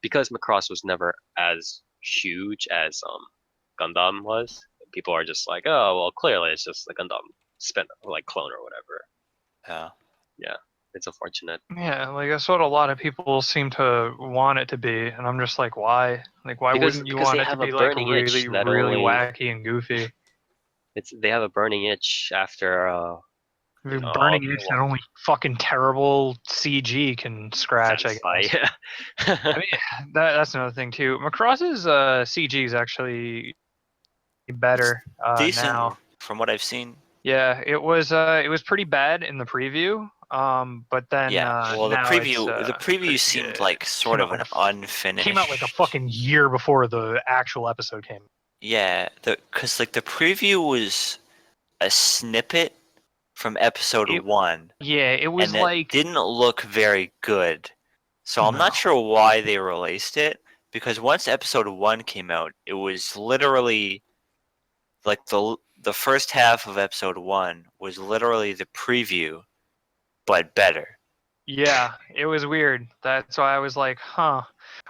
because Macross was never as huge as Gundam was. People are just like, oh well, clearly it's just the Gundam spin like clone or whatever. Yeah. Yeah, it's unfortunate. Yeah, like that's what a lot of people seem to want it to be, and I'm just like, why? Like, why Because wouldn't you because they want it to have a be like burning itch really, that really only wacky and goofy? they have a burning itch after all Burning the itch that only fucking terrible CG can scratch, I satisfy. guess. I mean, that's another thing too. Macross's CG is actually better Decent now. from what I've seen. Yeah, it was pretty bad in the preview. But then Yeah. Well, the now it's preview pretty seemed good. like sort of an Came out like a unfinished. fucking year before the actual episode came. Yeah, because like the preview was a snippet from episode It 1, Yeah, it was and it like didn't look very good. So I'm no. not sure why they released it, because once episode 1 came out, it was literally like the first half of episode 1 was literally the preview, but better. Yeah, it was weird. That's why I was like, huh.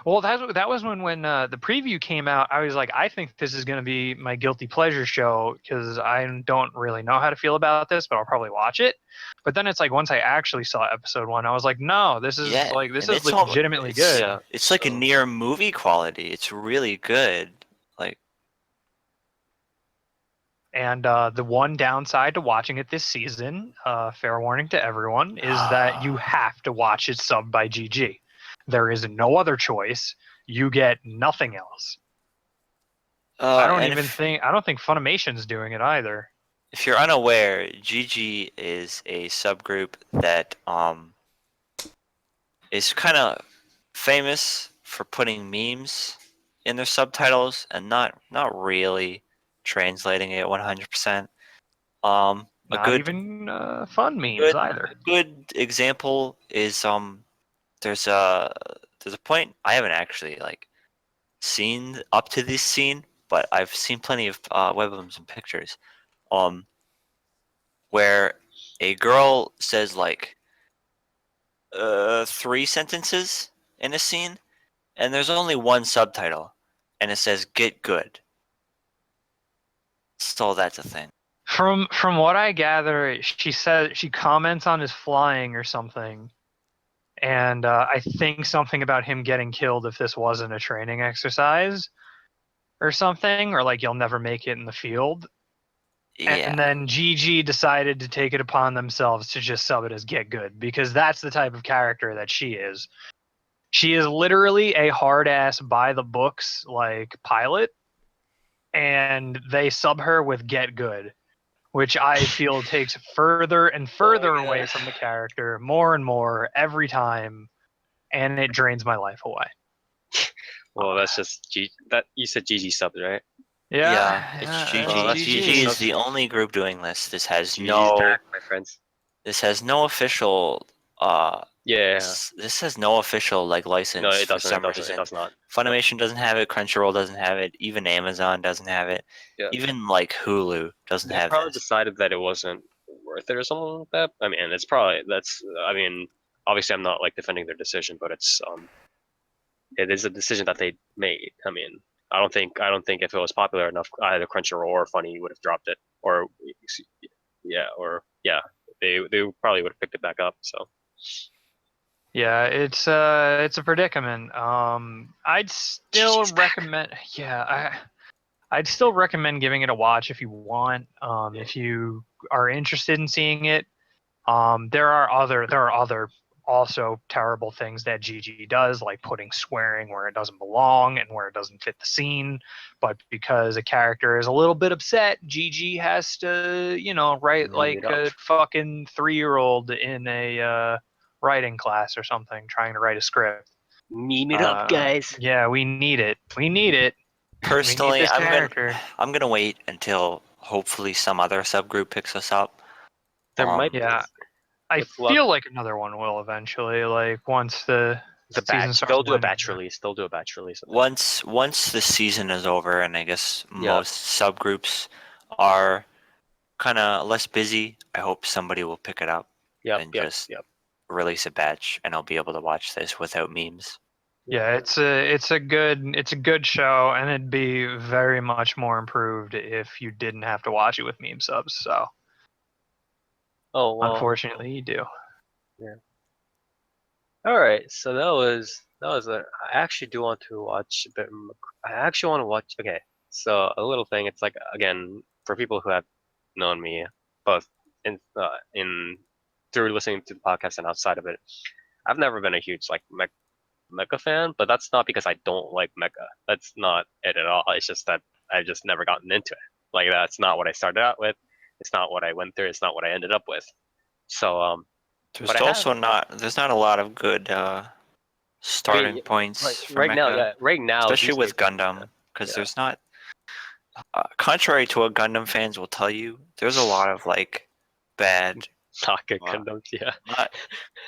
Well, that was when the preview came out. I was like, I think this is going to be my guilty pleasure show because I don't really know how to feel about this, but I'll probably watch it. But then it's like once I actually saw episode 1, I was like, no, this is Yeah, like this and is it's all legitimately good. Yeah, it's like a so near movie quality. It's really good. Like And the one downside to watching it this season, fair warning to everyone, is that you have to watch it subbed by GG. There is no other choice. You get nothing else. and I don't think Funimation's doing it either. if you're unaware, GG is a subgroup that is kind of famous for putting memes in their subtitles and not really translating it 100%. A Not even fun memes good either. good example is there's a there's a point I haven't actually like seen up to this scene, but I've seen plenty of webums and pictures where a girl says like 3 sentences in a scene, and there's only one subtitle, and it says "Get good." So that's a thing. From what I gather, she said she comments on his flying or something, and I think something about him getting killed if this wasn't a training exercise or something, or like you'll never make it in the field. Yeah, And then GG decided to take it upon themselves to just sub it as Get Good because that's the type of character that she is. She is literally a hard ass by the books like pilot, and they sub her with Get Good, which I feel takes further and oh my further away god. from the character more and more every time, and it drains my life away. Well, that's just that you said GG subs, right? yeah. It's Yeah, Oh, GG. that's GG GG is subs. the only group doing this. GG's back, my friends. This has no official Yeah, this has no official like no, license it for doesn't. It some doesn't. It reason. does not. No. Funimation doesn't have it. Crunchyroll doesn't have it. Even Amazon doesn't have it. Yeah, Even like Hulu doesn't they have probably this. decided that it wasn't worth it or something like that. I mean, it's probably that's. I mean, obviously, I'm not like defending their decision, but it is a decision that they made. I mean, I don't think if it was popular enough, either Crunchyroll or Funny would have dropped it, or yeah, they probably would have picked it back up. So Yeah, it's a predicament. I'd still GG's back. recommend. I'd still recommend giving it a watch if you want. Yeah. If you are interested in seeing it, there are other also terrible things that GG does, like putting swearing where it doesn't belong and where it doesn't fit the scene. But because a character is a little bit upset, GG has to, write Meme it like up. a fucking 3-year-old in a writing class or something, trying to write a script. Meme it up, guys. Yeah, we need it. We need it. We need Personally, this character. I'm gonna wait until hopefully some other subgroup picks us up. There might Yeah, I with luck feel like another one will eventually. Like once the the season batch. starts They'll do a winding batch down. release. They'll do a batch release of it. Once the season is over, and I guess Yeah. most subgroups are kind of less busy, I hope somebody will pick it up Yep. and Yep. just Yep. release a batch, and I'll be able to watch this without memes. Yeah, it's a good show, and it'd be very much more improved if you didn't have to watch it with meme subs. So Oh well. unfortunately, you do. Yeah. All right. So that was a. I actually do want to watch a bit. I actually want to watch. Okay. So a little thing. It's like again for people who have known me both in through listening to the podcast and outside of it. I've never been a huge like mecha fan, but that's not because I don't like mecha. That's not it at all. It's just that I've just never gotten into it. Like that's not what I started out with. It's not what I went through. It's not what I ended up with. So but There's I have also not there's not a lot of good I starting mean points for right now, mecha, yeah, right now especially these days, with Gundam, because yeah, there's not. Contrary to what Gundam fans will tell you, there's a lot of like bad. not good Uh, Gundams, yeah, not,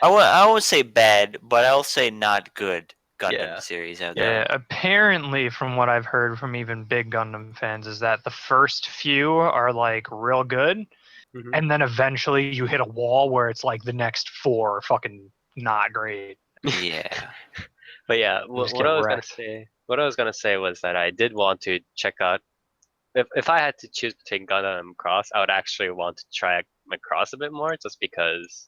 I won't say bad, but I'll say not good Gundam yeah, series out yeah, Yeah, there. apparently, from what I've heard from even big Gundam fans, is that the first few are like real good, hmm and then eventually you hit a wall where it's like the next four are fucking not great. Yeah. but yeah, You just get wrecked. what I was gonna say was that I did want to check out if I had to choose between Gundam and Macross, I would actually want to try Macross a bit more, just because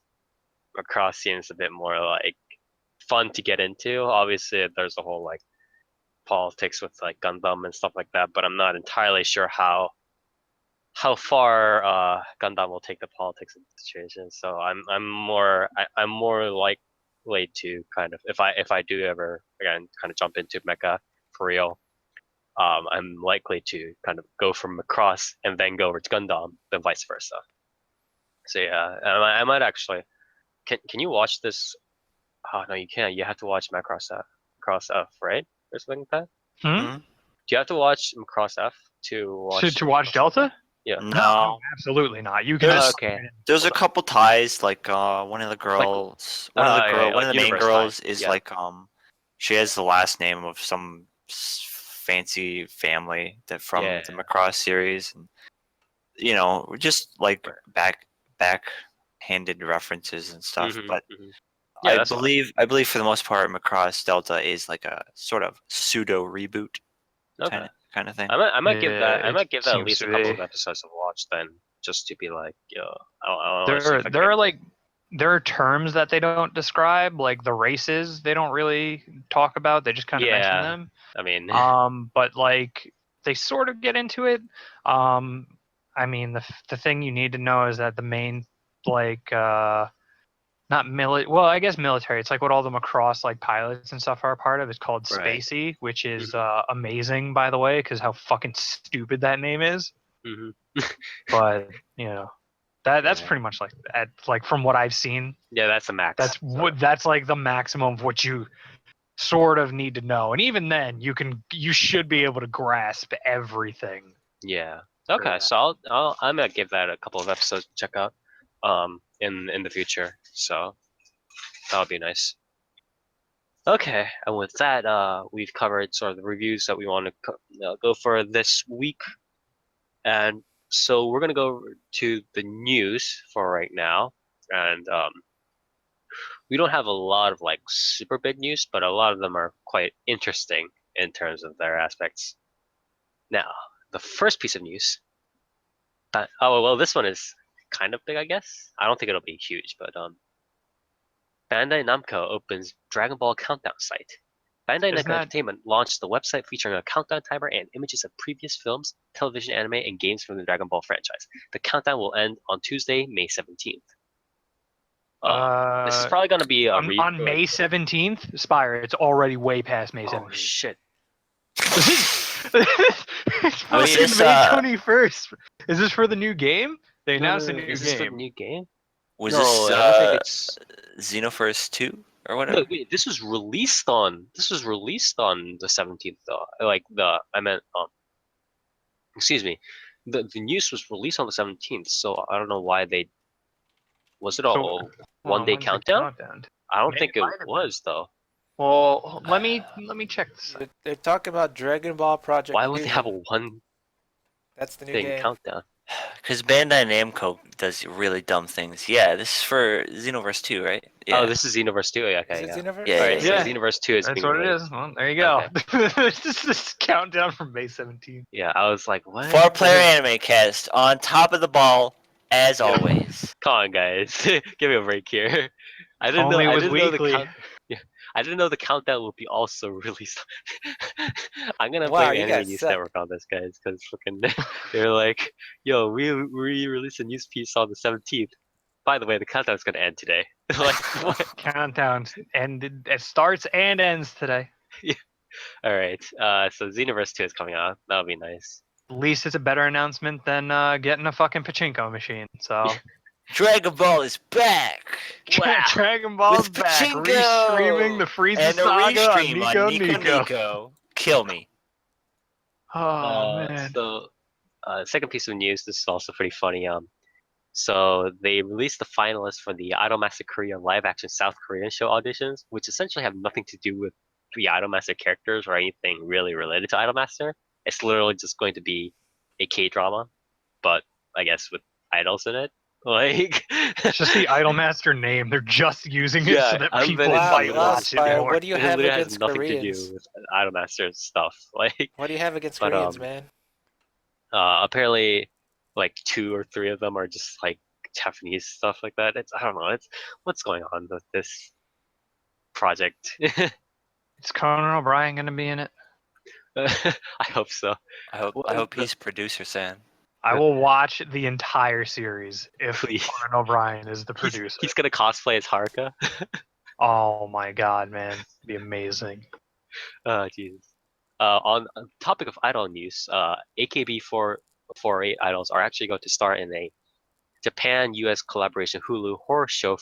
Macross seems a bit more like fun to get into. Obviously, there's a whole like politics with like Gundam and stuff like that, but I'm not entirely sure how far Gundam will take the politics of the situation. So I'm more likely to kind of if I do ever again kind of jump into mecha for real, I'm likely to kind of go from Macross and then go over to Gundam, then vice versa. So yeah, I might actually. Can you watch this? Oh no, you can't. You have to watch Macross F, Macross F, right? Or something like that. Hmm? Hmm? Do you have to watch Macross F to watch To watch Macross Delta? Delta? Yeah. No, No. absolutely not. You can just. There's Okay. there's a Hold on. couple ties like Like yeah, one like of the main universe ties. girls is Yeah. like she has the last name of some fancy family that from Yeah. the Macross series, and just like Right. backhanded references and stuff. hmm But hmm Yeah, that's fine. I believe for the most part Macross Delta is like a sort of pseudo reboot Okay. kind of thing. I It might give that at seems least to a couple be. of episodes to watch then, just to be like, yo, I want to see There, if I can get there are into it. like, there are terms that they don't describe, like the races. They don't really talk about. They just kind of mention Yeah. them. I mean, But like they sort of get into it. Um, I mean, the thing you need to know is that the main like not military. Well, I guess military. It's like what all the Macross like pilots and stuff are a part of. It's called right. Spacey, which is hmm amazing, by the way, because how fucking stupid that name is. hmm But that's Yeah. pretty much like from what I've seen. Yeah, that's a max. So That's like the maximum of what you sort of need to know, and even then, you should be able to grasp everything yeah. for Okay, that. so I'm gonna give that a couple of episodes to check out, in the future. So that would be nice. Okay, and with that, we've covered sort of the reviews that we want to go for this week, and so we're gonna go to the news for right now, and we don't have a lot of like super big news, but a lot of them are quite interesting in terms of their aspects. Now, the first piece of news. Oh well, this one is kind of big, I guess. I don't think it'll be huge, but Bandai Namco opens Dragon Ball Countdown site. Bandai Isn't Namco that Entertainment launched the website featuring a countdown timer and images of previous films, television anime, and games from the Dragon Ball franchise. The countdown will end on Tuesday, May 17th. This is uh probably going to be a on like. May 17th? Spire, it's already way past May Oh 17th. shit! It's I Was mean, fucking this May 21st. Is this for the new game? They no, no, announced a no. new Is this for the game. new game? was No, this I don't think it's. Xenoverse 2 or No, whatever? wait. This was released on the 17th though. Like the I meant excuse me. The news was released on the 17th, so I don't know why they was it So a hold one on, day when's the countdown? countdown? I don't Maybe think it it might have been. was though. Well, let me check this They're talking about Dragon Ball Project Why would they have Freezer. a one That's the new thing game. countdown? Because Bandai Namco does really dumb things. Yeah, this is for Xenoverse 2, right? Yeah. Oh, this is Xenoverse 2. Is Okay, it yeah. Xenoverse? Yeah, All yeah, right, so yeah. Xenoverse 2 is That's being what it released. is. Well, there you go. Okay. This countdown from May 17th. Yeah, I was like, what? 4-player anime cast on top of the ball as Yeah. always. Come on, guys, give me a break here. I If didn't know. only it I was didn't know the weekly. count. Yeah, I didn't know the countdown would be also released. I'm gonna Wow, blame you Anime guys News suck. Network on this, guys, because fucking they're like, yo, we released a news piece on the 17th. By the way, the countdown's gonna end today. Like, what? Countdown ended. It starts and ends today. All right. So Xenoverse 2 is coming out. That'll be nice. At least it's a better announcement than getting a fucking pachinko machine. So Dragon Ball is back! Wow. Dragon Ball's With back, pachinko! restreaming the Frieza And a saga on restream Nico on Nico Nico. Nico. Kill me. Oh man. So, second piece of news. This is also pretty funny. So they released the finalists for the Idolmaster Korea live-action South Korean show auditions, which essentially have nothing to do with the Idolmaster characters or anything really related to Idolmaster. It's literally just going to be a K-drama, but I guess with idols in it. Like, It's just the Idolmaster name. They're just using it so yeah, that I'm people very Wow, might literally, watch it Loudspire, more. what do you it have literally has against nothing to Koreans? do with Idolmaster stuff. Like, What do you have against but Koreans, man? apparently, like 2 or 3 of them are just like Japanese stuff like that. It's I don't know. It's what's going on with this project. Is Conan O'Brien going to be in it? I hope so. I What is hope the he's producer San. I will watch the entire series if please? Conan O'Brien is the He's producer. he's gonna cosplay as Haruka. Oh my god, man. It'd be amazing. Oh Jesus. On the topic of idol news, AKB 448 idols are actually going to star in a Japan-US collaboration Hulu horror show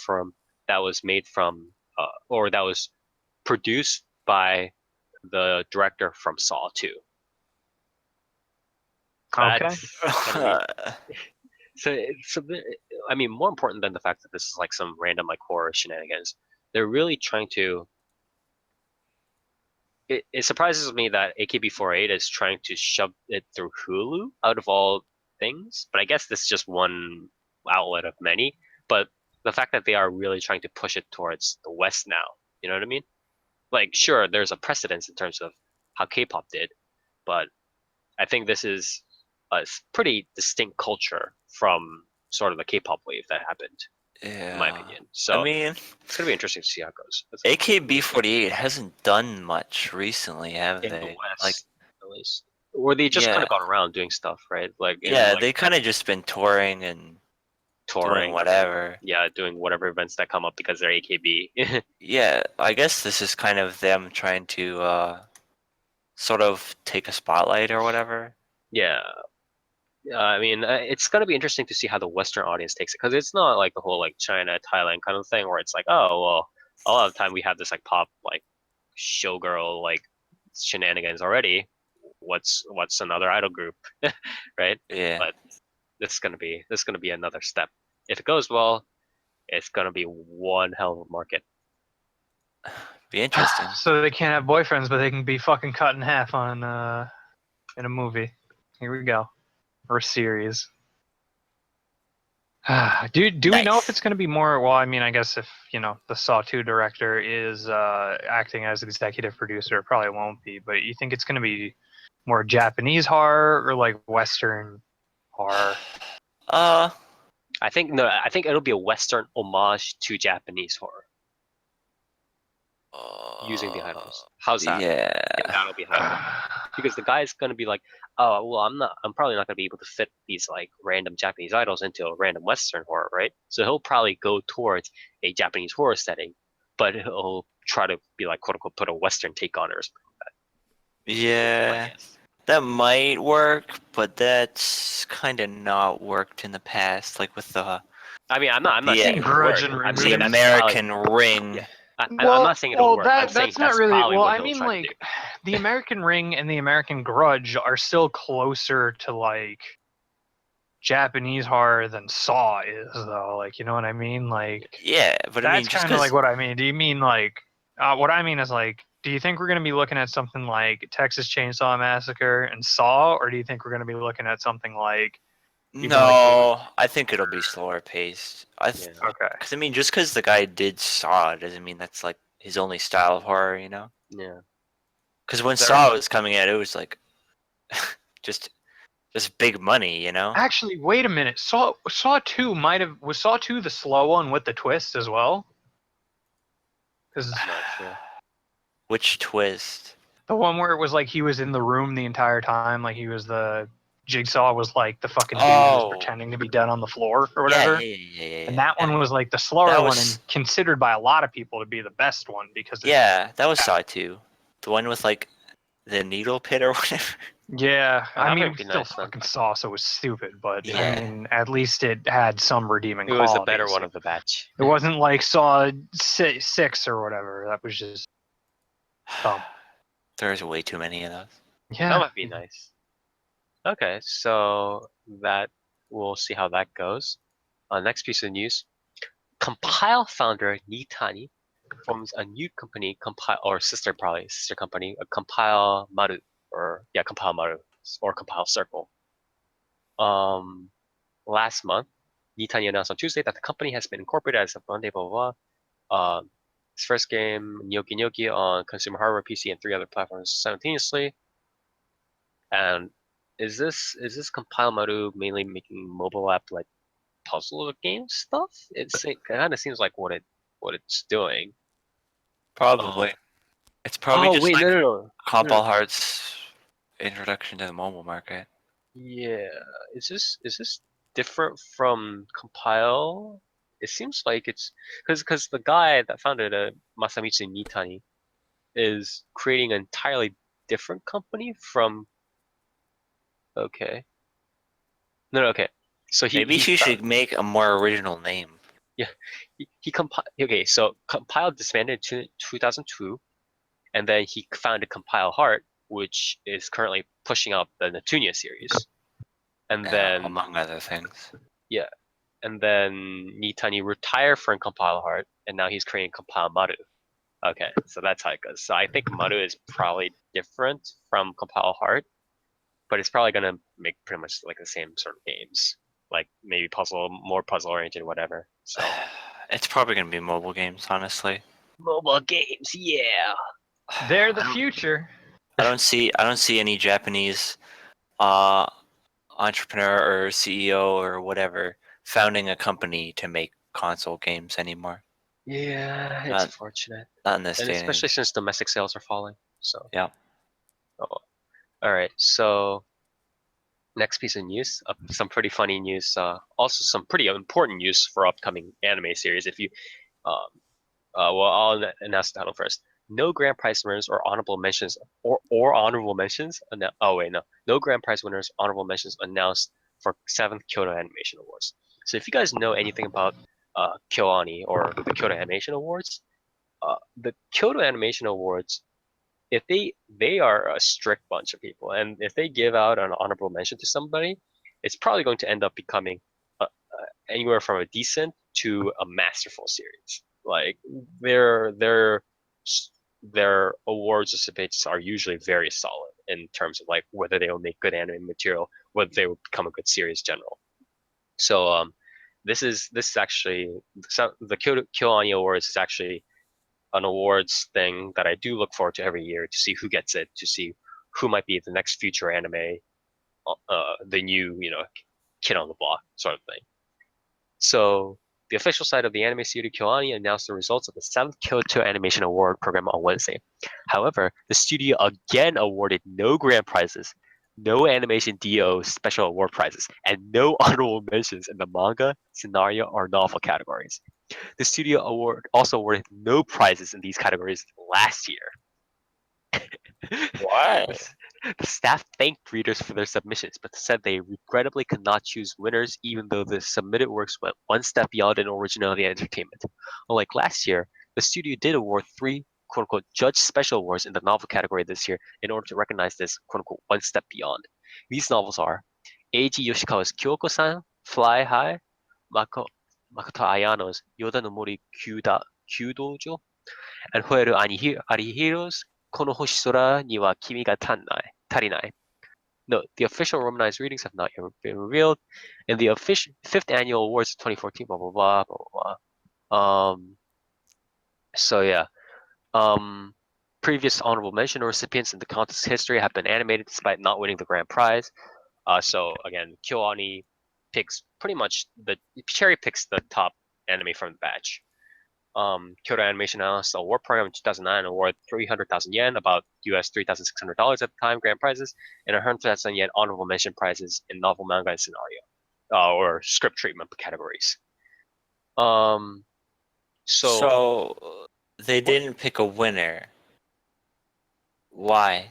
that was made from or that was produced by the director from Saw 2. Okay. That's gonna be I mean, more important than the fact that this is like some random like horror shenanigans, they're really trying to. It surprises me that AKB48 is trying to shove it through Hulu out of all things, but I guess this is just one outlet of many. But the fact that they are really trying to push it towards the West now, you know what I mean? Like, sure, there's a precedence in terms of how K-pop did, but I think this is a pretty distinct culture from sort of the K-pop wave that happened, in my Yeah. opinion. So I mean, it's gonna be interesting to see how it goes. AKB48 hasn't done much recently, have In the they? West, Like, at least, or they just kind yeah, of gone around doing stuff, right? Like in yeah, like they kind of just been touring and doing touring, whatever. yeah, doing whatever events that come up because they're AKB. Yeah, I guess this is kind of them trying to sort of take a spotlight or whatever. Yeah, I mean, it's gonna be interesting to see how the Western audience takes it because it's not like the whole like China, Thailand kind of thing where it's like, oh well, a lot of the time we have this like pop like showgirl like shenanigans already. What's another idol group, right? Yeah, But this is gonna be another step. If it goes well, it's gonna be one hell of a market. be interesting. So they can't have boyfriends, but they can be fucking cut in half on in a movie. Here we go. Or series. Do we know if Nice. it's going to be more? Well, I mean, I guess if the Saw 2 director is acting as executive producer, it probably won't be. But you think it's going to be more Japanese horror or like Western horror? Uh, I think no, I think it'll be a Western homage to Japanese horror using the idols. How's that? Yeah. I think that'll be how because the guy's gonna be like, oh well, I'm probably not gonna be able to fit these like random Japanese idols into a random Western horror, right? So he'll probably go towards a Japanese horror setting, but he'll try to be like quote unquote put a Western take on it or something like that. Yeah, I guess. that might work, but that's kind of not worked in the past, like with I mean, I'm not the saying it'll work. Grudge and I'm the saying Remake. that's probably American Ring. yeah. I'm not saying it'll work. I'm saying that's not that's really. probably Well, what I he'll mean, try to do. like the American Ring and the American Grudge are still closer to like Japanese horror than Saw is, though. Like, you know what I mean? Like, Yeah, but I mean, that's just kind of like because, what I mean. Do you mean like? What I mean is like, do you think we're going to be looking at something like Texas Chainsaw Massacre and Saw, or do you think we're going to be looking at something like Even though I think, No, I think it'll be slower paced. Yeah. okay. Because I mean, just because the guy did Saw doesn't mean that's like his only style of horror, you know? Yeah. Because when There- Saw was coming out, it was like just just big money, you know? Actually, wait a minute. Saw 2 was Saw 2 the slow one with the twist as well? Because I'm not sure. Which twist? the one where it was like he was in the room the entire time, like he was the Jigsaw was like the fucking dude who was Oh, pretending to be dead on the floor or yeah, whatever. yeah. And that one was like the slower that one was and considered by a lot of people to be the best one because it's yeah, that was Saw 2. The one with like the needle pit or whatever. yeah. Oh, I that mean, it might was be still nice then. fucking Saw, so it was stupid. But I Yeah. mean, at least it had some redeeming It was the qualities. better one of the batch. It wasn't like Saw 6 or whatever. That was just dumb. There's way too many of those. Yeah. That might be nice. Okay, so that we'll see how that goes. Next piece of news: Compile founder Nitani forms a new company, Compile or sister company, Compile Maru Compile Maru or Compile Circle. Last month, Nitani announced on Tuesday that the company has been incorporated as a Monday blah blah blah. His first game, Gnocchi Gnocchi, on consumer hardware, PC, and 3 other platforms simultaneously. And is this Compile Maru mainly making mobile app like puzzle game stuff? It kind of seems like what it's doing. Probably. It's probably Oh just wait, like no. Compal Heart's introduction to the mobile market. Yeah, is this different from Compile? It seems like it's because the guy that founded it, Masamitsu Nitani, is creating an entirely different company from. Okay, no, okay. So he Maybe he she found should make a more original name. yeah he compiled okay. So Compile disbanded in 2002, and then he founded Compile Heart, which is currently pushing out the Natunia series, and then Among other things. yeah. And then Nitani retired from Compile Heart, and now he's creating Compile Maru. Okay, so that's how it goes. So I think Maru is probably different from Compile Heart, but it's probably gonna make pretty much like the same sort of games, like maybe more puzzle oriented, whatever. So It's probably gonna be mobile games, honestly. mobile games, yeah. They're the I don't, future. I don't see any Japanese uh entrepreneur or CEO or whatever founding a company to make console games anymore. Yeah, it's Not unfortunate, not in this and day and especially age. since domestic sales are falling. So, Yeah. oh, all right. So next piece of news, some pretty funny news. Also some pretty important news for upcoming anime series. If you, um, well, I'll announce the title first. No grand prize winners or honorable mentions or honorable mentions. Oh wait, no, no grand prize winners, honorable mentions announced for 7th Kyoto Animation Awards. So if you guys know anything about KyoAni or the Kyoto Animation Awards, the Kyoto Animation Awards, if they are a strict bunch of people, and if they give out an honorable mention to somebody, it's probably going to end up becoming anywhere from a decent to a masterful series. Like their their awards recipients are usually very solid in terms of like whether they will make good anime material, whether they will become a good series general. So this is actually the KyoAni Awards is actually an awards thing that I do look forward to every year to see who gets it, to see who might be the next future anime, the new, kid on the block sort of thing. So the official site of the anime studio KyoAni announced the results of the 7th Kyoto Animation Award program on Wednesday. However, the studio again awarded no grand prizes, no animation DO special award prizes, and no honorable mentions in the manga, scenario, or novel categories. The studio also awarded no prizes in these categories last year. Why? The staff thanked readers for their submissions, but said they regrettably could not choose winners even though the submitted works went one step beyond an originality and entertainment. Unlike last year, the studio did award 3 quote-unquote judge special awards in the novel category this year in order to recognize this quote-unquote one step beyond. These novels are Eiji Yoshikawa's Kyoko-san, Fly High, Makoto Ayano's Yoda no Mori Kyudojo, and Hoeru Arihiro's この星空には君が足りない。No, the official Romanized readings have not yet been revealed. In the official fifth annual awards of 2014, blah blah blah blah blah blah. So yeah. Um, Previous honorable mention recipients in the contest history have been animated despite not winning the grand prize. So again, KyoAni picks pretty much the cherry picks the top anime from the batch. Kyoto Animation announced the award program in 2009 awarded 300,000 yen, about US $3,600 at the time, grand prizes, and 100,000 yen honorable mention prizes in novel, manga, and scenario, or script treatment categories. So So they what didn't pick a winner. Why?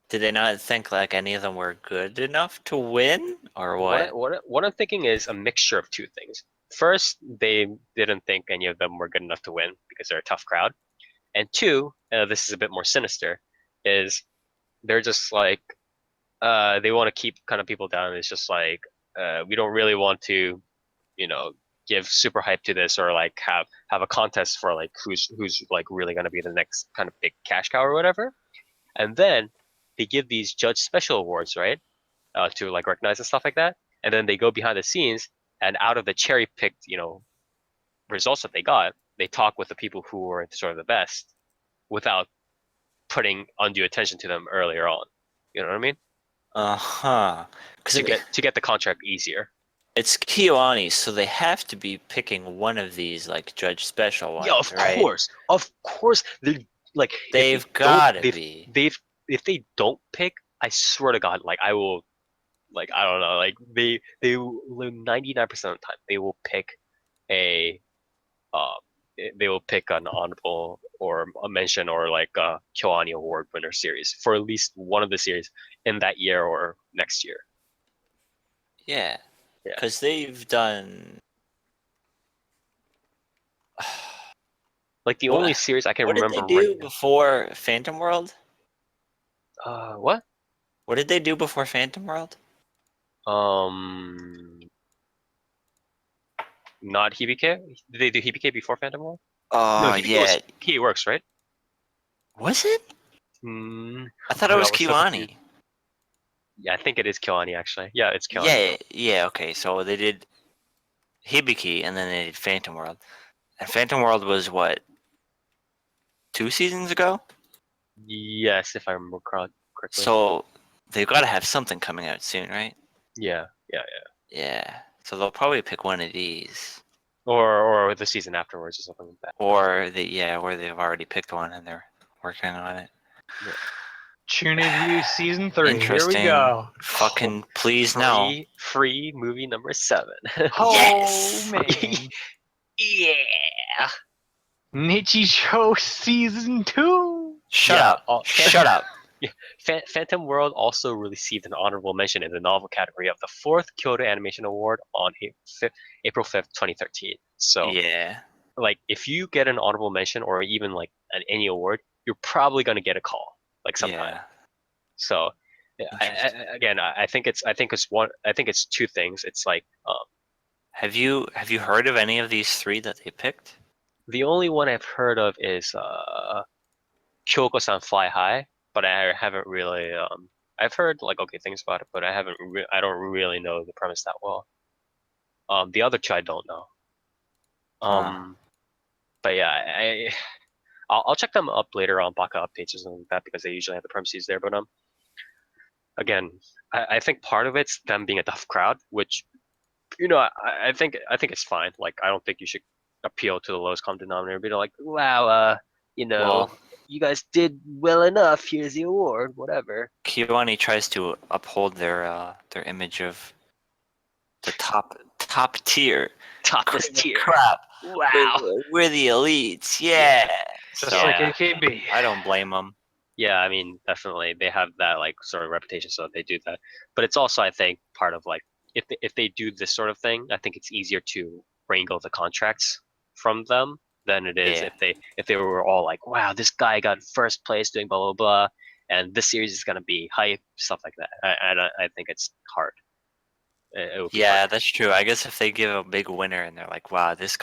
Did they not think like any of them were good enough to win, or what? what I'm thinking is a mixture of two things. First, they didn't think any of them were good enough to win because they're a tough crowd. And two, this is a bit more sinister, is they're just like they want to keep kind of people down. It's just like we don't really want to, you know, give super hype to this or like have a contest for like who's like really gonna be the next kind of big cash cow or whatever. And then they give these judge special awards, right? To like recognize and stuff like that. And then they go behind the scenes and out of the cherry picked, results that they got, they talk with the people who were sort of the best without putting undue attention to them earlier on. You know what I mean? Uh-huh. Because To get the contract easier. it's KyoAni, so they have to be picking one of these like judge special Yeah, ones, right? of course. They like if they They've don't, gotta be. if they don't pick, I swear to God, like I will, like I don't know, like they 99% of the time they will pick a um they will pick an honorable or a mention or like a Kyoani Award winner series for at least one of the series in that year or next year. Yeah. Yeah. Because they've done. Like the only What? series I can What did they remember right do now. before Phantom World? What? What did they do before Phantom World? Um, Not Hibike? Did they do Hibike before Phantom War? No, Oh Hibike was yeah. PA Works, right? Was it? Hmm. I Oh thought it my was God, we're so confused. KyoAni. Yeah, I think it is Kyoani actually. Yeah, it's Kyoani. Yeah, yeah, okay. So they did Hibiki and then they did Phantom World. And Phantom World was what, 2 seasons ago? Yes, if I remember correctly. So they've got to have something coming out soon, right? Yeah, yeah, yeah. Yeah. So they'll probably pick one of these. Or the season afterwards or something like that. Or they've already picked one and they're working on it. Yeah. Trinity season 3. Here we Interesting. go. Fucking please no. Free movie number 7. Oh Yes! man. Yeah. Nichijou season 2. Shut Yeah. up. Shut up. Yeah, Phantom World also received an honorable mention in the novel category of the fourth Kyoto Animation Award on April 5th, 2013. So, Yeah. like, if you get an honorable mention or even like any award, you're probably gonna get a call like sometime. Yeah. So, yeah, Interesting. again, I think it's two things. It's like Have you heard of any of these three that they picked? the only one I've heard of is Kyoko-san Fly High, but I haven't really I've heard like okay things about it, but I don't really know the premise that well. The other two I don't know. Huh. Um, but yeah, I'll check them up later on Baka updates or something like that because they usually have the premises there. But again, I think part of it's them being a tough crowd, which I think it's fine. Like I don't think you should appeal to the lowest common denominator. Be like, wow, you know, Well, you guys did well enough. Here's the award, whatever. Kiwani tries to uphold their image of the top tier. Topless Cream of tier. crap. Wow. We're the elites. Yeah. Yeah. Just So like Yeah. AKB. I don't blame them. Yeah, I mean, definitely they have that like sort of reputation, so they do that. But it's also, I think, part of like if they do this sort of thing, I think it's easier to wrangle the contracts from them than it is Yeah. if they were all like, wow, this guy got first place doing blah blah blah, and this series is gonna be hype, stuff like that. I think it's hard. It would be hard. Yeah, that's true. I guess if they give a big winner and they're like, "Wow, this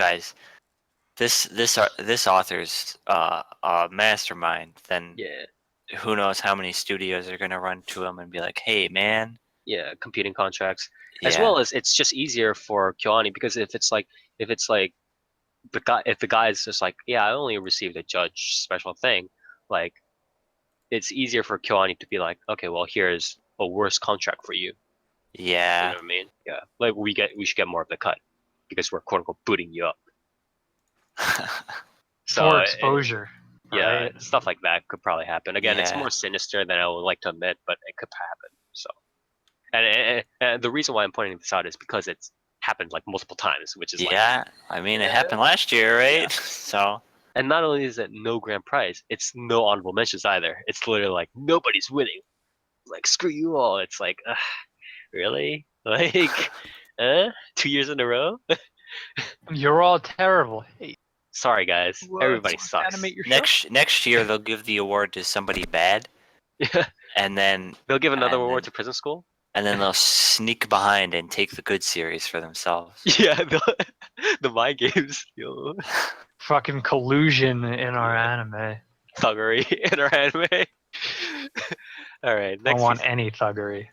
author's a mastermind," then Yeah. who knows how many studios are gonna run to him and be like, "Hey, man, competing contracts, as Yeah. well as it's just easier for Kyoani because if it's like if the guy is just like, yeah, I only received a judge special thing, like it's easier for Kyoani to be like, okay, well here's a worse contract for you. You know Yeah. what I mean? Yeah, like we should get more of the cut because we're quote unquote booting you up. For So exposure, yeah, right? stuff like that could probably happen. Again, it's Yeah. more sinister than I would like to admit, but it could happen. So, and the reason why I'm pointing this out is because it's happened like multiple times, which is like, Yeah. I mean, it yeah, happened last year, yeah. right? So. And not only is it no grand prize, it's no honorable mentions either. It's literally like nobody's winning. Like screw you all. It's like, really? Like, 2 years in a row? You're all terrible. Hey, Sorry guys, you everybody want to sucks. animate your show? Next year they'll give the award to somebody bad, Yeah, and then they'll give another and award then to prison school. and then they'll sneak behind and take the good series for themselves. Yeah, the mind games, yo, Fucking collusion in our yeah, anime. thuggery in our anime. All right, I don't want any thuggery.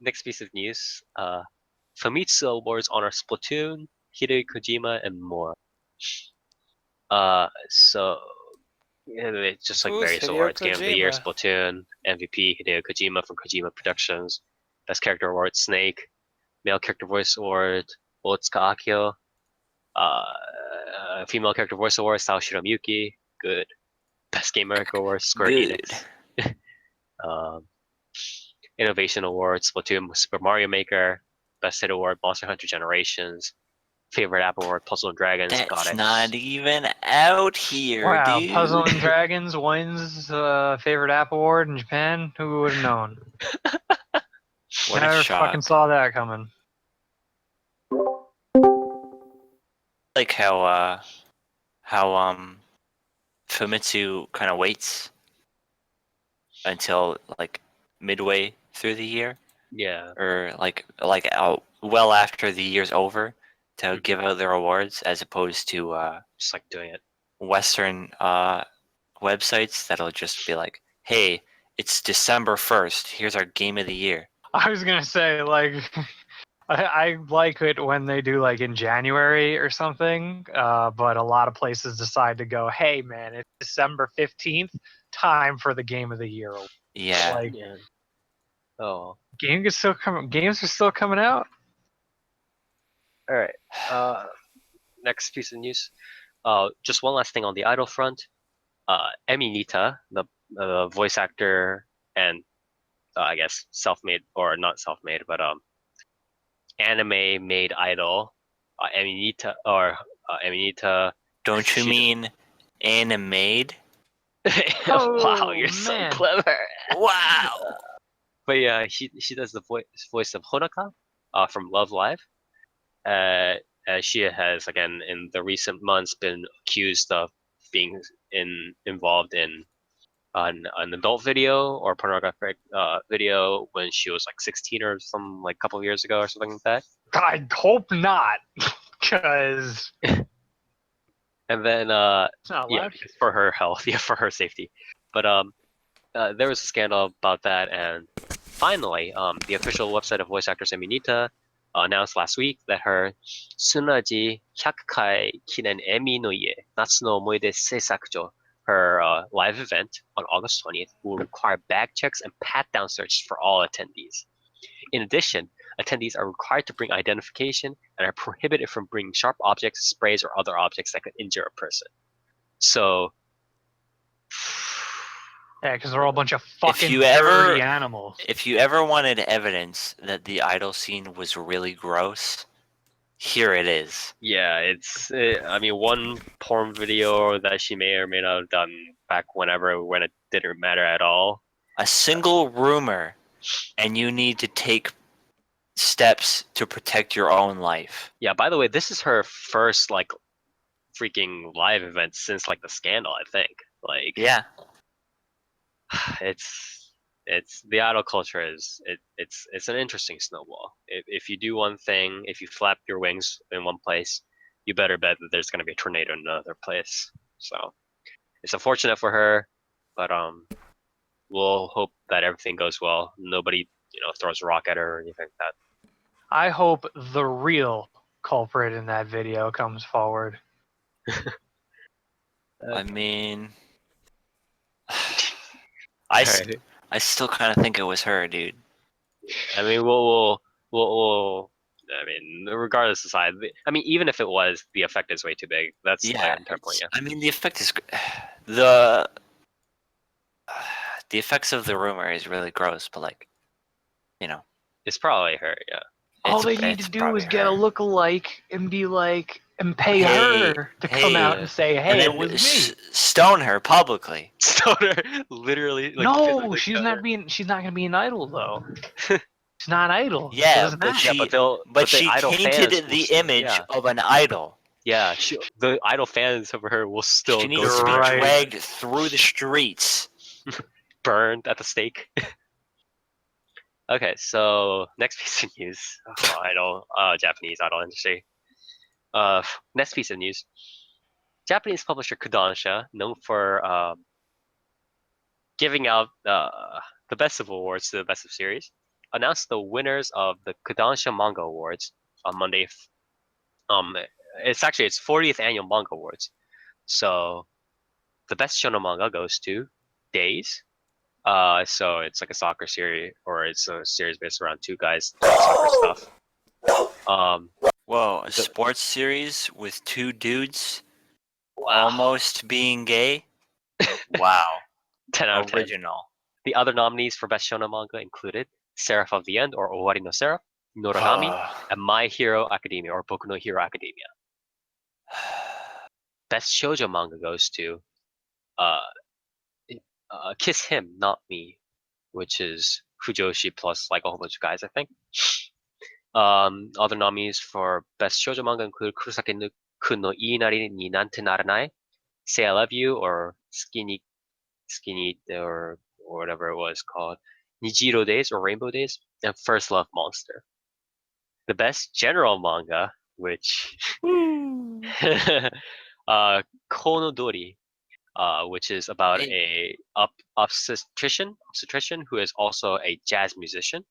next piece of news. Famitsu Awards honor Splatoon, Hideo Kojima, and more. So yeah, it's just like Who's various Hideo awards. Game of the Year, Kojima? Splatoon, MVP, Hideo Kojima from Kojima Productions. Best Character Award, Snake. Male Character Voice Award, Otsuka Akio. Female Character Voice Award, Saoshiro Miyuki. Good. Best Game America Award, Square Good. Enix. Um, Innovation Award, Splatoon, Super Mario Maker. Best Hit Award, Monster Hunter Generations. Favorite App Award, Puzzle and Dragons. Got That's it. not even out here, Wow, dude. Puzzle and Dragons wins favorite app award in Japan. Who would have known? What a Never fucking shock. saw that coming. Like how Famitsu kind of waits until like midway through the year, Yeah. or well after the year's over to give Mhm. out their awards, as opposed to Just like doing it. Western websites that'll just be like, "Hey, it's December 1st. Here's our game of the year." I was gonna say like I like it when they do like in January or something, but a lot of places decide to go, hey man, it's December 15th, time for the game of the year. Yeah. Like Yeah. Oh. games are still coming out. All right. Next piece of news. Just one last thing on the idol front. Emi Nita, the voice actor and I guess self-made or not self-made, but anime made idol. Emi Nita or Emi Nita. Don't you She. mean animated? Wow, Oh you're so man. clever. Wow. But yeah, she does the voice of Honoka, from Love Live. Uh, she has again in the recent months been accused of being involved in an adult video or pornographic video when she was like 16 or some like couple of years ago or something like that. I hope not, because And then it's not yeah, allowed here. for her health, yeah, for her safety. But there was a scandal about that, and finally, the official website of voice actress Eminita announced last week that her Tsunaji 100回記念 Emi no Ie Natsu no Omoide Seisakujo, her live event on August 20th, will require bag checks and pat-down searches for all attendees. In addition, attendees are required to bring identification and are prohibited from bringing sharp objects, sprays, or other objects that could injure a person. So, Yeah, because they're all a bunch of fucking you dirty ever- animals. If you ever wanted evidence that the idol scene was really gross, here it is. yeah, I mean, one porn video that she may or may not have done back when it didn't matter at all. A single rumor, and you need to take steps to protect your own life. Yeah, by the way, this is her first like freaking live event since like the scandal, I think. Like, Yeah. it's the idol culture it's an interesting snowball. If you do one thing, if you flap your wings in one place, you better bet that there's going to be a tornado in another place. So it's unfortunate for her, but we'll hope that everything goes well. Nobody throws a rock at her or anything like that. I hope the real culprit in that video comes forward. I mean, Alright. I still kind of think it was her, dude. I mean, we'll I mean, regardless aside, I mean, even if it was, the effect is way too big. That's the Yeah, entire point. Yeah, I mean the effect is the the effects of the rumor is really gross, but like, you know, it's probably her. Yeah, All they need to it's do probably is get a her. look-alike and be like, and pay Hey, her to come out hey, and say, and "Hey, it then was me." stone her publicly. Stoner, literally, like No, physically she's not stoner. being. She's not gonna be an idol though. She's not idle. It Yeah, doesn't matter. Yeah, but the she idol tainted fans will the still, image yeah, of an idol. yeah. The idol fans over her will still She go needs to to be her, Right. dragged through the streets. burned at the stake. Okay, so next piece of news. Japanese idol industry. Next piece of news. Japanese publisher Kodansha, known for giving out the best of awards to the best of series, announced the winners of the Kodansha Manga Awards on Monday. Um, it's actually its 40th annual manga awards. So the best shonen manga goes to Days. So it's like a soccer series, or it's a series based around two guys doing soccer stuff. Whoa, a The, sports series with two dudes wow, almost being gay? Wow. 10 out of 10. Original. The other nominees for best shonen manga included Seraph of the End, or Owari no Seraph, Noragami, and My Hero Academia, or Boku no Hero Academia. Best shoujo manga goes to uh, Kiss Him, Not Me, which is Fujoshi plus like a whole bunch of guys, I think. Other nominees for best shoujo manga include Kurosake no Kun no Iinari ni Nante Naranai, Say I Love You, or Skinny, or whatever it was called, Nijiro Days or Rainbow Days, and First Love Monster. The best general manga, which Kono Dori, which is about Hey. a obstetrician who is also a jazz musician.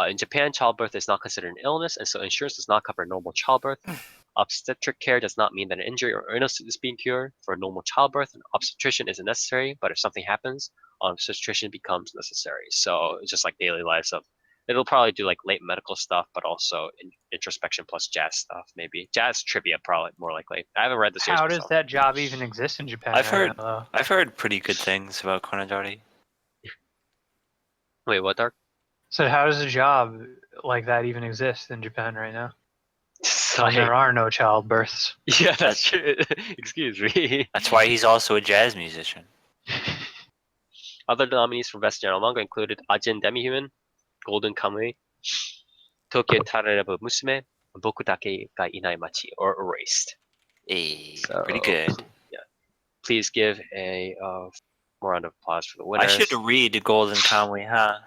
In Japan, childbirth is not considered an illness, and so insurance does not cover normal childbirth. Obstetric care does not mean that an injury or illness is being cured. For normal childbirth, an obstetrician isn't necessary, but if something happens, obstetrician becomes necessary. So it's just like daily life stuff. It'll probably do like late medical stuff, but also introspection plus jazz stuff, maybe. Jazz trivia, probably more likely. I haven't read the series How does myself. that job even exist in Japan I've right now, heard though? I've heard pretty good things about Konadori. Wait, what, Dark? So how does a job like that even exist in Japan right now? When Sorry. there are no childbirths. Yeah, that's true. Excuse me. That's why he's also a jazz musician. Other nominees for Best General Manga included Ajin Demihuman, Golden Kamuy, Tokyo Tararebu Musume, Boku Dake ga Inai Machi, or Erased. Hey, pretty So, good. yeah, please give a more round of applause for the I should winners. read Golden Kamuy, huh?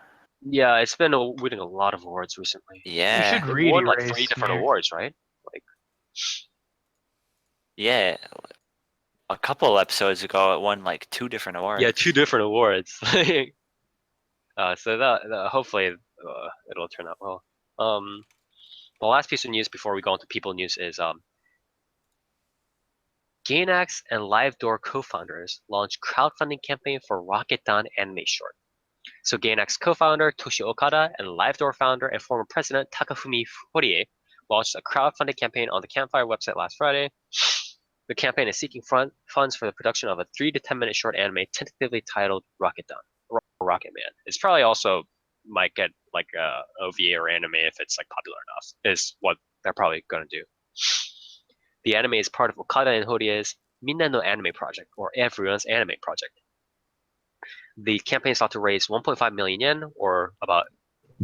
Yeah, it's been winning a lot of awards recently. You Yeah. should It read won like 3 Erased, different Mir. awards, right? Like, Yeah. A couple episodes ago, it won like 2 different yeah, awards. 2 different awards. So that hopefully it'll turn out well. The last piece of news before we go into people news is Gainax and LiveDoor co-founders launched crowdfunding campaign for Rocket Dawn anime short. So Gainax co-founder Toshi Okada and LiveDoor founder and former president Takafumi Horie launched a crowdfunding campaign on the Campfire website last Friday. The campaign is seeking funds for the production of a 3 to 10 minute short anime tentatively titled Rocket Dawn or Rocket Man. It's probably also might get like a OVA or anime if it's like popular enough. Is what they're probably going to do. The anime is part of Okada and Horie's Minna no Anime Project, or Everyone's Anime Project. The campaign sought to raise 1.5 million yen, or about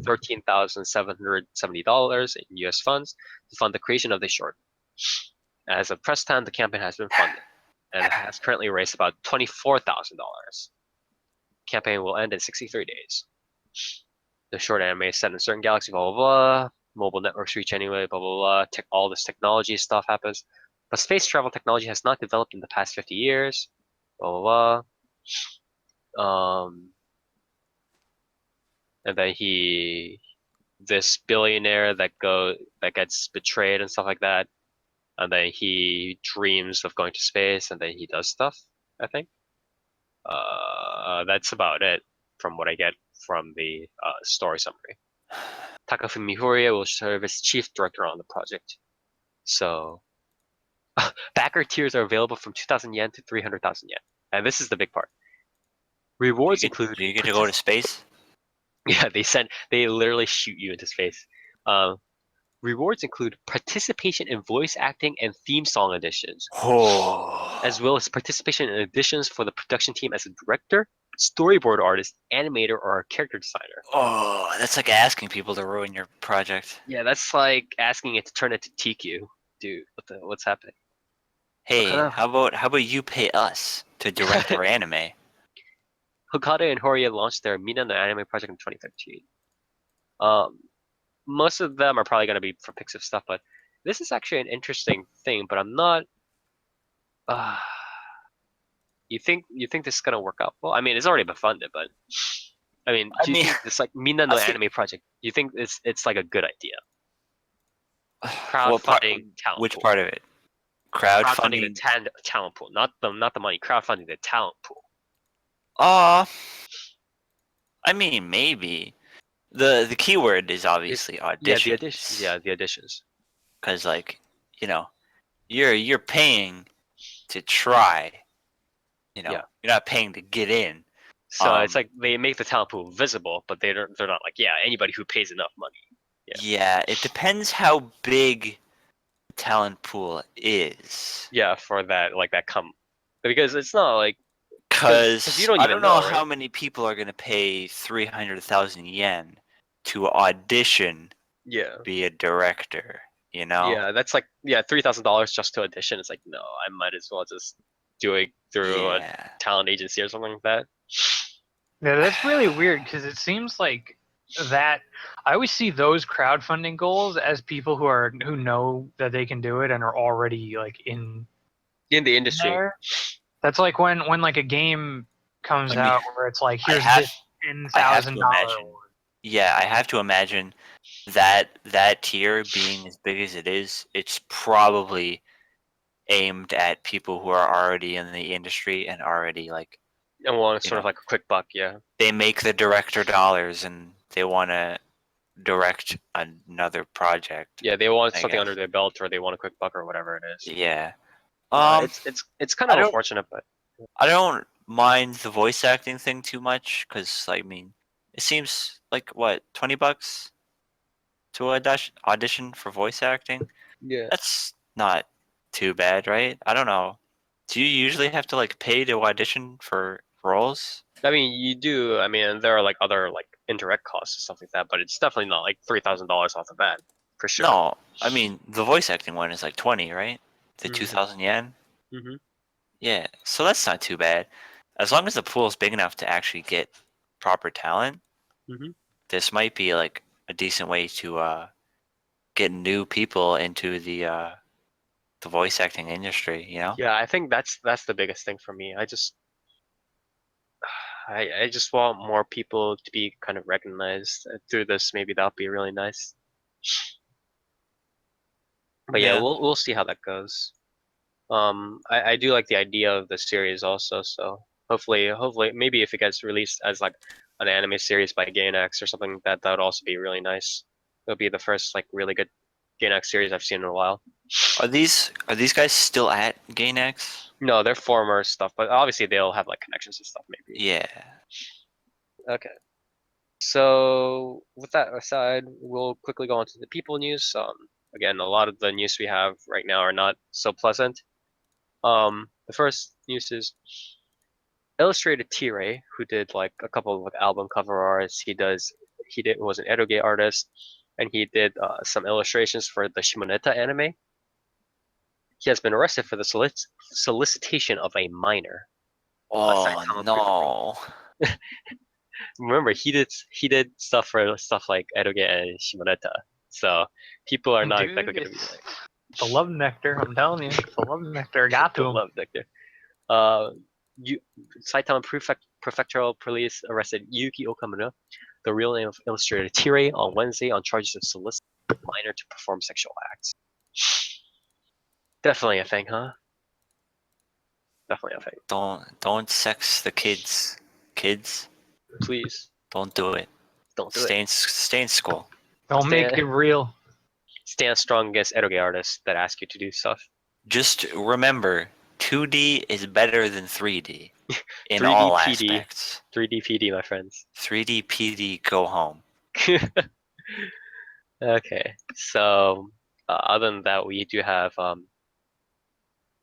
$13,770 in US funds, to fund the creation of the short. As of press time, the campaign has been funded and has currently raised about $24,000. The campaign will end in 63 days. The short anime is set in a certain galaxy, blah, blah, blah. Mobile networks reach anyway, blah, blah, blah. All this technology stuff happens. But space travel technology has not developed in the past 50 years, blah, blah, blah. and then this billionaire that gets betrayed and stuff like that, and then he dreams of going to space, and then he does stuff. I think. That's about it from what I get from the story summary. Takafumi Horia will serve as chief director on the project. So, backer tiers are available from 2,000 yen to 300,000 yen. And this is the big part. Rewards include. Do you get to go to space? Yeah, they literally shoot you into space. Rewards include participation in voice acting and theme song auditions, Oh. as well as participation in auditions for the production team as a director, storyboard artist, animator, or a character designer. Oh, that's like asking people to ruin your project. Yeah, that's like asking it to turn it to TQ. Dude, what's happening? Hey, how about you pay us to direct our anime? Hokage and Horia launched their Mina no Anime project in 2013. Most of them are probably going to be for Pixiv stuff, but this is actually an interesting thing. But I'm not. Uh, you think this is going to work out? Well, I mean, it's already been funded, but I mean, do you think this like Mina no Anime project? Do you think it's like a good idea? Crowdfunding talent Which pool. part of it? Crowdfunding the talent pool, not the money. Crowdfunding the talent pool. I mean, maybe. The keyword is obviously auditions. Yeah, the auditions. Because like, you're paying to try. Yeah. You're not paying to get in. So it's like they make the talent pool visible, but they're not like, yeah, anybody who pays enough money. Yeah, it depends how big the talent pool is. Yeah, for that because it's not like Because you don't I even don't know right? how many people are gonna pay 300,000 yen to audition. Yeah. Be a director. Yeah, that's like $3,000 just to audition. It's like, no, I might as well just do it through a talent agency or something like that. Yeah, that's really weird because it seems like that I always see those crowdfunding goals as people who know that they can do it and are already like in the industry. There. That's like when like a game comes out where it's like here's this $10,000. Yeah, I have to imagine that tier being as big as it is, it's probably aimed at people who are already in the industry and already like and want sort of like a quick buck. Yeah, they make the director dollars and they want to direct another project. Yeah, they want something under their belt, or they want a quick buck, or whatever it is. Yeah. It's kind of unfortunate, but I don't mind the voice acting thing too much because I mean it seems like what $20 to audition for voice acting. Yeah, that's not too bad, right? I don't know. Do you usually have to like pay to audition for roles? I mean, you do. I mean, there are like other like indirect costs and stuff like that, but it's definitely not like $3,000 off the bat for sure. No, I mean the voice acting one is like 20, right? The 2,000 yen. Mm-hmm. Yeah, so that's not too bad. As long as the pool is big enough to actually get proper talent, this might be like a decent way to get new people into the voice acting industry. Yeah, I think that's the biggest thing for me. I just want more people to be kind of recognized through this. Maybe that'll be really nice. But yeah, we'll see how that goes. I do like the idea of the series also, so hopefully maybe if it gets released as like an anime series by Gainax or something, that would also be really nice. It'll be the first like really good Gainax series I've seen in a while. Are these guys still at Gainax? No, they're former stuff, but obviously they'll have like connections and stuff maybe. Yeah. Okay. So with that aside, we'll quickly go on to the people news. Again, a lot of the news we have right now are not so pleasant. The first news is Illustrated T-Ray, who did like a couple of like, album cover arts. He was an eroge artist, and he did some illustrations for the Shimoneta anime. He has been arrested for the solicitation of a minor. Oh no! Remember, he did stuff for stuff like eroge and Shimoneta, so people are not exactly going to be like the love nectar. I'm telling you, the love nectar got to him. Love nectar. Saitama Prefectural Police arrested Yuki Okamura, the real name of illustrator Tire, on Wednesday on charges of soliciting a minor to perform sexual acts. Definitely a thing, huh? Definitely a thing. Don't sex the kids. Kids, Please don't do it. don't do Stay it. in school. Don't make it real. Stand strong against eroge artists that ask you to do stuff. Just remember, 2D is better than 3D in 3D all PD. aspects. 3D PD, my friends. 3D PD, go home. Okay, so other than that, we do have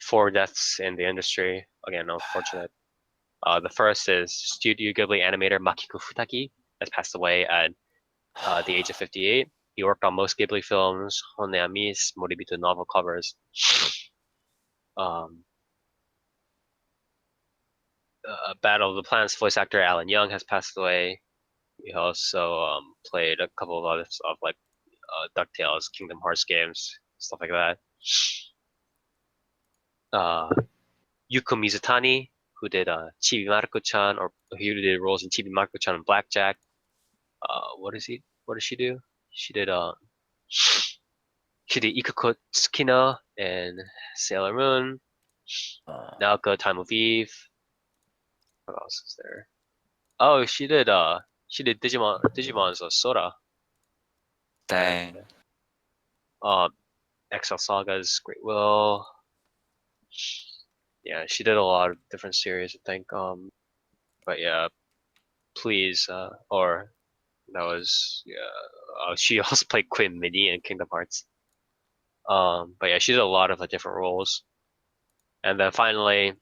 4 deaths in the industry. Again, unfortunate. The first is Studio Ghibli animator Makiko Futaki, has passed away at the age of 58. He worked on most Ghibli films, Hone Amis, Moribito novel covers. Um, Battle of the Planets voice actor Alan Young has passed away. He also played a couple of other stuff like DuckTales, Kingdom Hearts games, stuff like that. Yuko Mizutani, who did Chibi Maruko-chan, or who did roles in Chibi Maruko-chan and Blackjack. What does she do? She did Ikako Tsukino and Sailor Moon. Naoko Time of Eve. What else is there? Oh, she did Digimon's Sora. Dang. And XL Saga's Great Will. Yeah, she did a lot of different series, I think. But yeah, please, or that was she also played Queen Minnie in Kingdom Hearts. But yeah, she did a lot of different roles. And then finally,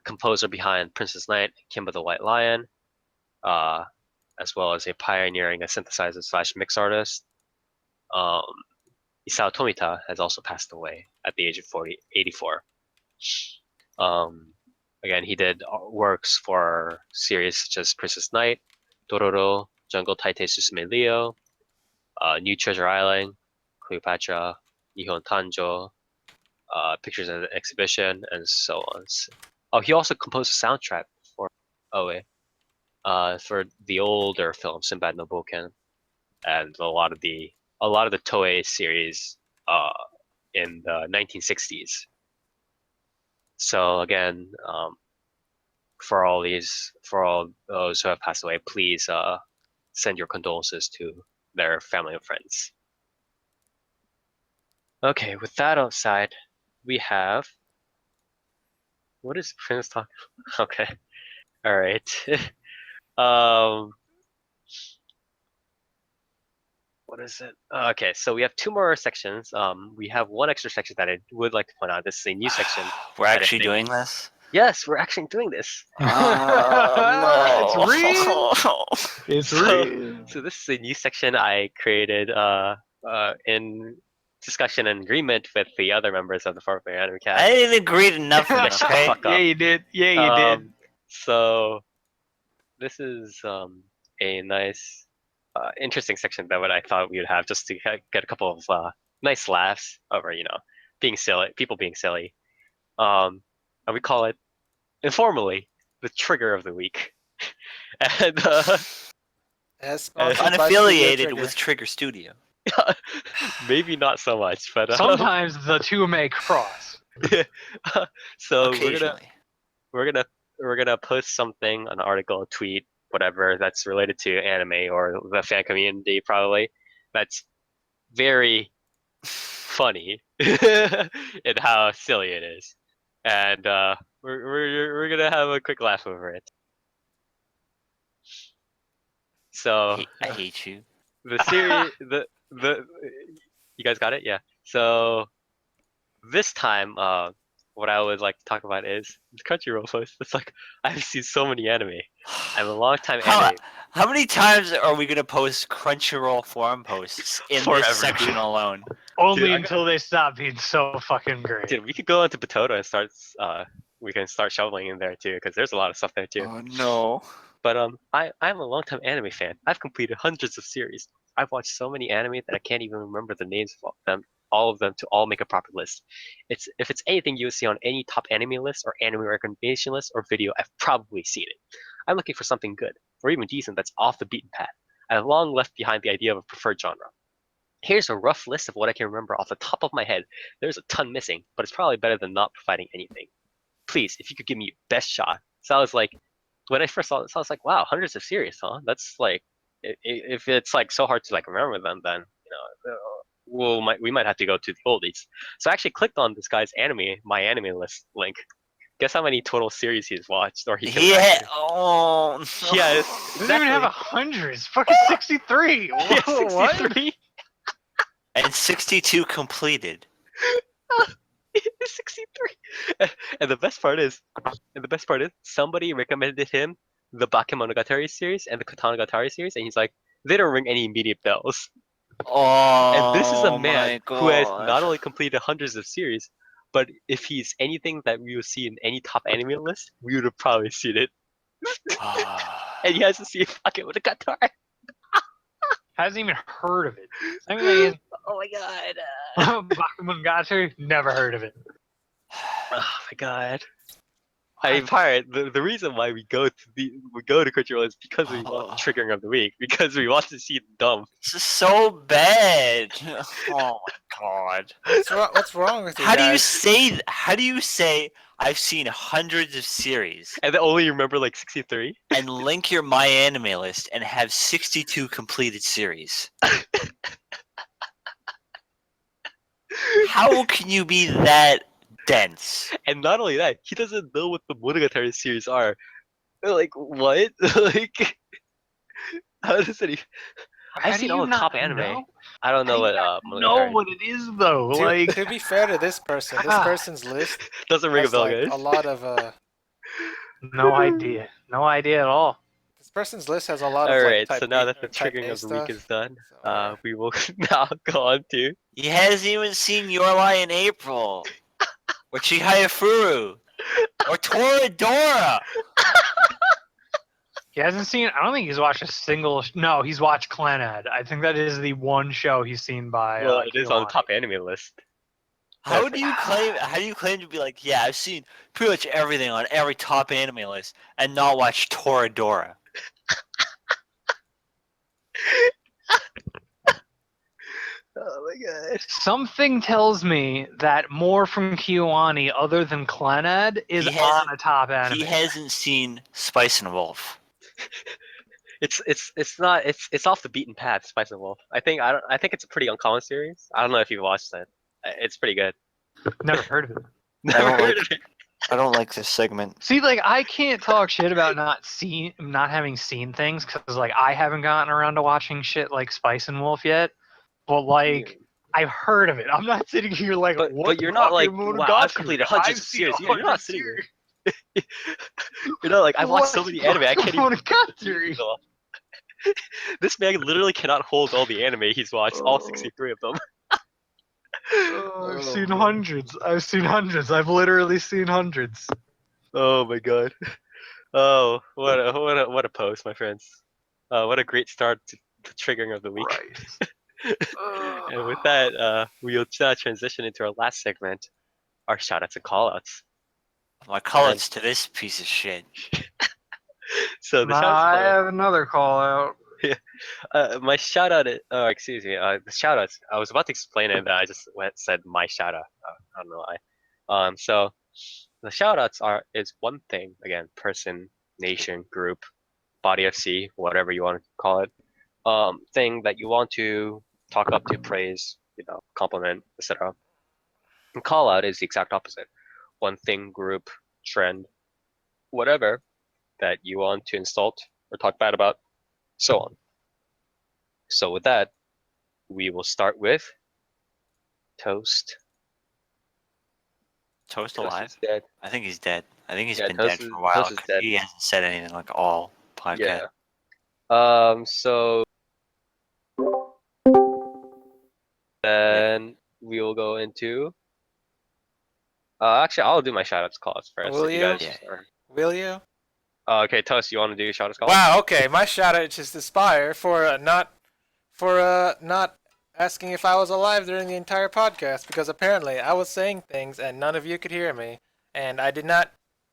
composer behind Princess Knight, Kimba the White Lion, as well as a pioneering a synthesizer slash mix artist. Isao Tomita has also passed away at the age of 84. Again, he did works for series such as Princess Knight, Dororo, Jungle Taitei Susume Leo, New Treasure Island, Cleopatra, Nihon Tanjo, Pictures and Exhibition, and so on. Oh, he also composed a soundtrack for for the older film Sinbad no Boken, and a lot of the Toei series in the 1960s. So again, for all those who have passed away, please send your condolences to their family and friends. Okay, with that outside, we have what is Prince talking? Okay, all right. What is it? Okay, so we have 2 more sections. We have one extra section that I would like to point out. This is a new section. We're actually doing this? Yes, we're actually doing this. It's real. It's real. So this is a new section I created in discussion and agreement with the other members of the 4Player Anime I Cast. didn't agree to nothing, Yeah, shut the okay? fuck Yeah, up. you did. Yeah, you did. So this is a nice, interesting section that what I thought we would have just to get a couple of nice laughs over, being silly, people being silly. And we call it informally the trigger of the week. And As sponsored by Studio Unaffiliated Trigger. with Trigger Studio. maybe not so much, but Sometimes the two may cross. so Occasionally. we're gonna post something, an article, a tweet, whatever that's related to anime or the fan community probably. That's very funny in how silly it is, and we're gonna have a quick laugh over it. So I hate you. the series, the you guys got it, yeah. So this time, what I would like to talk about is the Crunchyroll post. It's like I've seen so many anime. I'm a long time anime. How many times are we gonna post Crunchyroll forum posts in Forever, this section dude. alone? Only I until they stop being so fucking great. Dude, we could go into Betoto and start. We can start shoveling in there too, because there's a lot of stuff there too. Oh no. But I'm a longtime anime fan. I've completed hundreds of series. I've watched so many anime that I can't even remember the names of all of them. all of them to all make a proper list. If it's anything you would see on any top anime list or anime recommendation list or video, I've probably seen it. I'm looking for something good, or even decent that's off the beaten path. I've long left behind the idea of a preferred genre. Here's a rough list of what I can remember off the top of my head. There's a ton missing, but it's probably better than not providing anything. Please, if you could give me your best shot. So I was like, when I first saw this, I was like, wow, hundreds of series, huh? That's like, if it's like so hard to like remember them, then we might have to go to the oldies. So I actually clicked on this guy's my anime list link. Guess how many total series he's watched or he can actually. Oh. Yeah, Doesn't even have 100. It's fucking 63. Yeah, Whoa, what? 63. And 62 completed. 63. And the best part is, somebody recommended him the Bakemonogatari series and the Katanagatari series, and he's like, they don't ring any immediate bells. Oh, And this is a man my who has God. not only completed hundreds of series, but if he's anything that we would see in any top anime list, we would have probably seen it. And he hasn't seen Bakemonogatari. Hasn't even heard of it. I mean, Oh my god. Bakemonogatari, never heard of it. Oh my god. Pirate. The reason why we go to Crunchyroll is because we want triggering of the week, because we want to see dumb. This is so bad. Oh my God. What's wrong with you How guys? do you say I've seen hundreds of series And then only remember like 63? and link your My Anime list and have 62 completed series? How can you be that dense? And not only that, he doesn't know what the Monogatari series are. Like, what? Like, how does it even... I've seen all the top anime. I don't know what know what it is though. Like, To be fair to this person, this person's list doesn't ring a has bell, like guys. a lot of no idea. No idea at all. This person's list has a lot of Alright, like, so type now A- that the or type triggering A of the week stuff. is done, So, we will now go on to... He hasn't even seen Your Lie in April, or Chihaya Furu, or Toradora. He hasn't seen. I don't think he's watched a single. No, he's watched Clannad. I think that is the one show he's seen by. Well, it is on the Kiwani. top anime list. How do you claim to be like, yeah, I've seen pretty much everything on every top anime list and not watch Toradora? Oh my god. Something tells me that more from Kiwani other than Clannad is He on hasn't- a top anime. He hasn't seen Spice and Wolf. It's not it's off the beaten path, Spice and Wolf. I think it's a pretty uncommon series. I don't know if you've watched it. It's pretty good. Never heard of it. Never don't heard like- of it. I don't like this segment. See, like I can't talk shit about not having seen things because like I haven't gotten around to watching shit like Spice and Wolf yet. But like I've heard of it. I'm not sitting here like, But what you're not like, fucking wow, I've Monogatari? completed hundreds I've of seen series. You're not 100 sitting series. there. You're not like, I've watched so What many anime, I can't even... Monogatari? This man literally cannot hold all the anime he's watched, all 63 of them. I've seen hundreds. I've literally seen hundreds. Oh my god. Oh, what a post, my friends. What a great start to the triggering of the week. Right. And with that, we'll now transition into our last segment, our shoutouts and callouts. My call-outs to this piece of shit. So the I shoutouts, have another call out. my shoutout, excuse me, the shoutouts. I was about to explain it, but I just said my shoutout. I don't know why. So the shoutouts is one thing, again, person, nation, group, body FC, whatever you want to call it. Thing that you want to talk up to, praise, compliment, etc. And call out is the exact opposite. One thing, group, trend, whatever that you want to insult or talk bad about, so on. So with that, we will start with Toast. Toast Toast alive? is dead. I think he's dead. I think he's Yeah, been Toast dead is- for a while. Toast is 'Cause dead. he hasn't said anything like all podcast. Yeah. So then we will go into. Actually, I'll do my shoutouts calls first. Will if you? you? Guys Yeah. are... Will you? Okay, Toast, you want to do your shoutouts calls? Wow. Okay, my shout out is Aspire for not asking if I was alive during the entire podcast because apparently I was saying things and none of you could hear me, and I did not.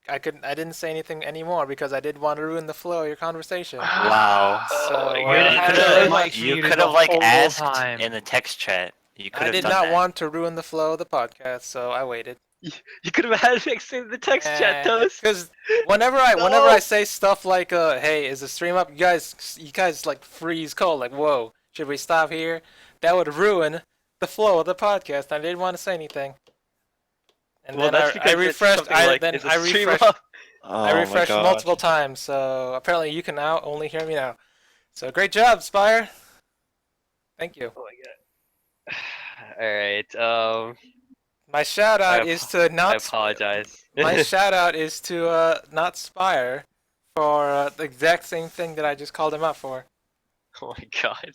I didn't say anything anymore because I did want to ruin the flow of your conversation. Wow. So Way to You have could that have mic you muted could the have like whole asked time. in the text chat. You could I have did done not that. want to ruin the flow of the podcast, so I waited. You could have had it next in the text chat, Toast. Because whenever I No. say stuff like hey, is the stream up? You guys like freeze cold, like whoa, should we stop here? That would ruin the flow of the podcast. I didn't want to say anything. And Well, then that's I because it's refreshed. something like, is a stream up? I refreshed multiple times, so apparently you can now only hear me now. So great job, Spire. Thank you. Oh my god. Alright, My shout out is to I not. apologize. My shout out is to not Spire for the exact same thing that I just called him out for. Oh my god.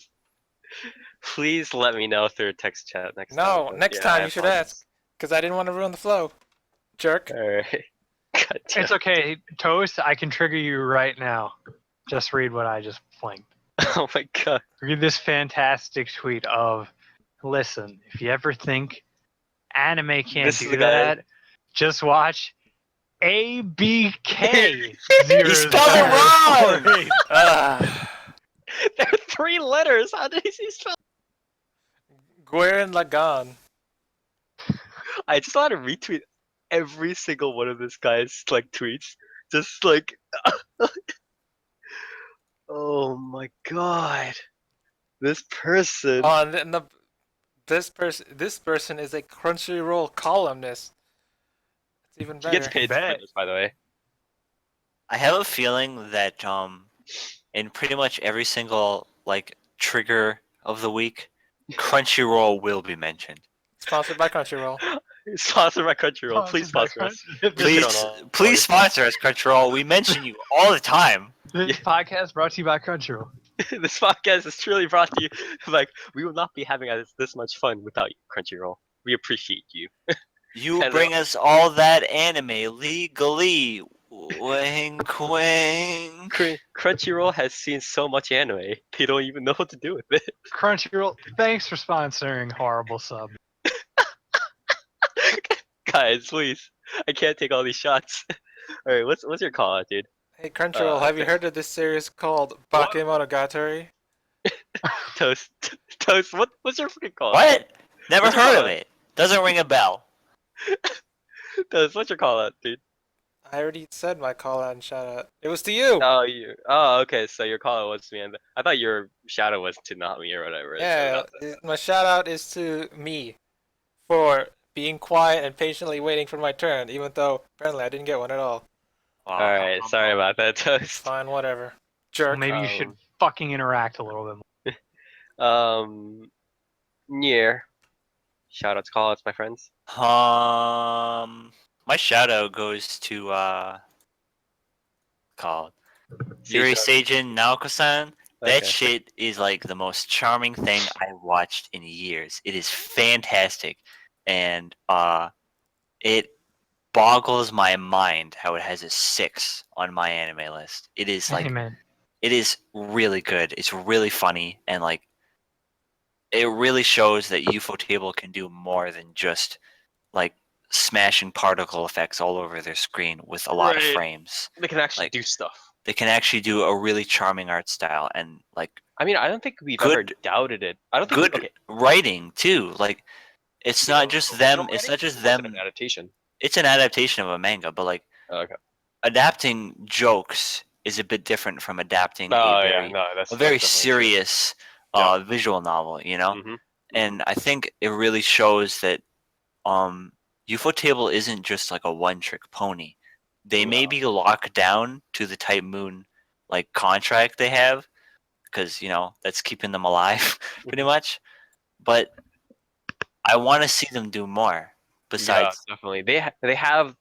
Please let me know through text chat next time. No, but next yeah, time I you should apologize. ask, because I didn't want to ruin the flow. Jerk. Alright. God damn. It's okay, Toast. I can trigger you right now. Just read what I just flinged. Oh my god. Read this fantastic tweet of, listen, if you ever think anime can't This is the do guy- that, just watch ABK. He spelled it wrong! There are 3 letters. How did he spell? Guerin Lagan. I just want to retweet every single one of this guy's like tweets. Just like, oh my god, this person. This person is a Crunchyroll columnist. It's even He better. gets paid for this, by the way. I have a feeling that in pretty much every single like trigger of the week, Crunchyroll will be mentioned. Sponsored by Crunchyroll. Sponsored by Crunchyroll. Please sponsor us. Please sponsor us, Crunchyroll. We mention you all the time. This podcast brought to you by Crunchyroll. This podcast is truly brought to you. Like, we will not be having this much fun without you, Crunchyroll. We appreciate you. You Hello. bring us all that anime legally. Wink, wink. Crunchyroll has seen so much anime, they don't even know what to do with it. Crunchyroll, thanks for sponsoring Horrible Sub. Guys, please. I can't take all these shots. Alright, what's your call out, dude? Hey Crunchyroll, have you okay. heard of this series called What? Bakemonogatari? Toast. Toast, what's your freaking call? What? Never What's your heard call of out? it. Doesn't ring a bell. Toast, what's your call out, dude? I already said my call out and shout out. It was to you. Oh, okay, so your call out was to me, and I thought your shadow was to not me or whatever. Yeah, my shout out is to me for being quiet and patiently waiting for my turn, even though apparently I didn't get one at all. Wow, Alright, sorry about that, Toast. Fine, whatever. Jerk. Maybe you should fucking interact a little bit more. Nier. Shout outs, call outs, my friends. My shout out goes to called Yuri Seijin Naoko-san. That Okay. shit is like the most charming thing I watched in years. It is fantastic, and it boggles my mind how it has a 6 on my anime list. It is like Amen. it is really good. It's really funny, and like it really shows that UFO Table can do more than just like smashing particle effects all over their screen with a lot of Right. frames. They can actually Like- do stuff. They can actually do a really charming art style and like I mean, I don't think we've Good- ever doubted it. I don't think good okay. writing too. Like it's not just them. It's not just them. An adaptation. It's an adaptation of a manga, but like Okay. adapting jokes is a bit different from adapting Oh a yeah, very, no, that's a very definitely serious Yeah. visual novel. You know. true. Mhm. And I think it really shows that UFO Table isn't just like a one-trick pony. They may No. be locked down to the Type Moon like contract they have, because that's keeping them alive pretty much. But I want to see them do more. Besides, Yeah, definitely, they have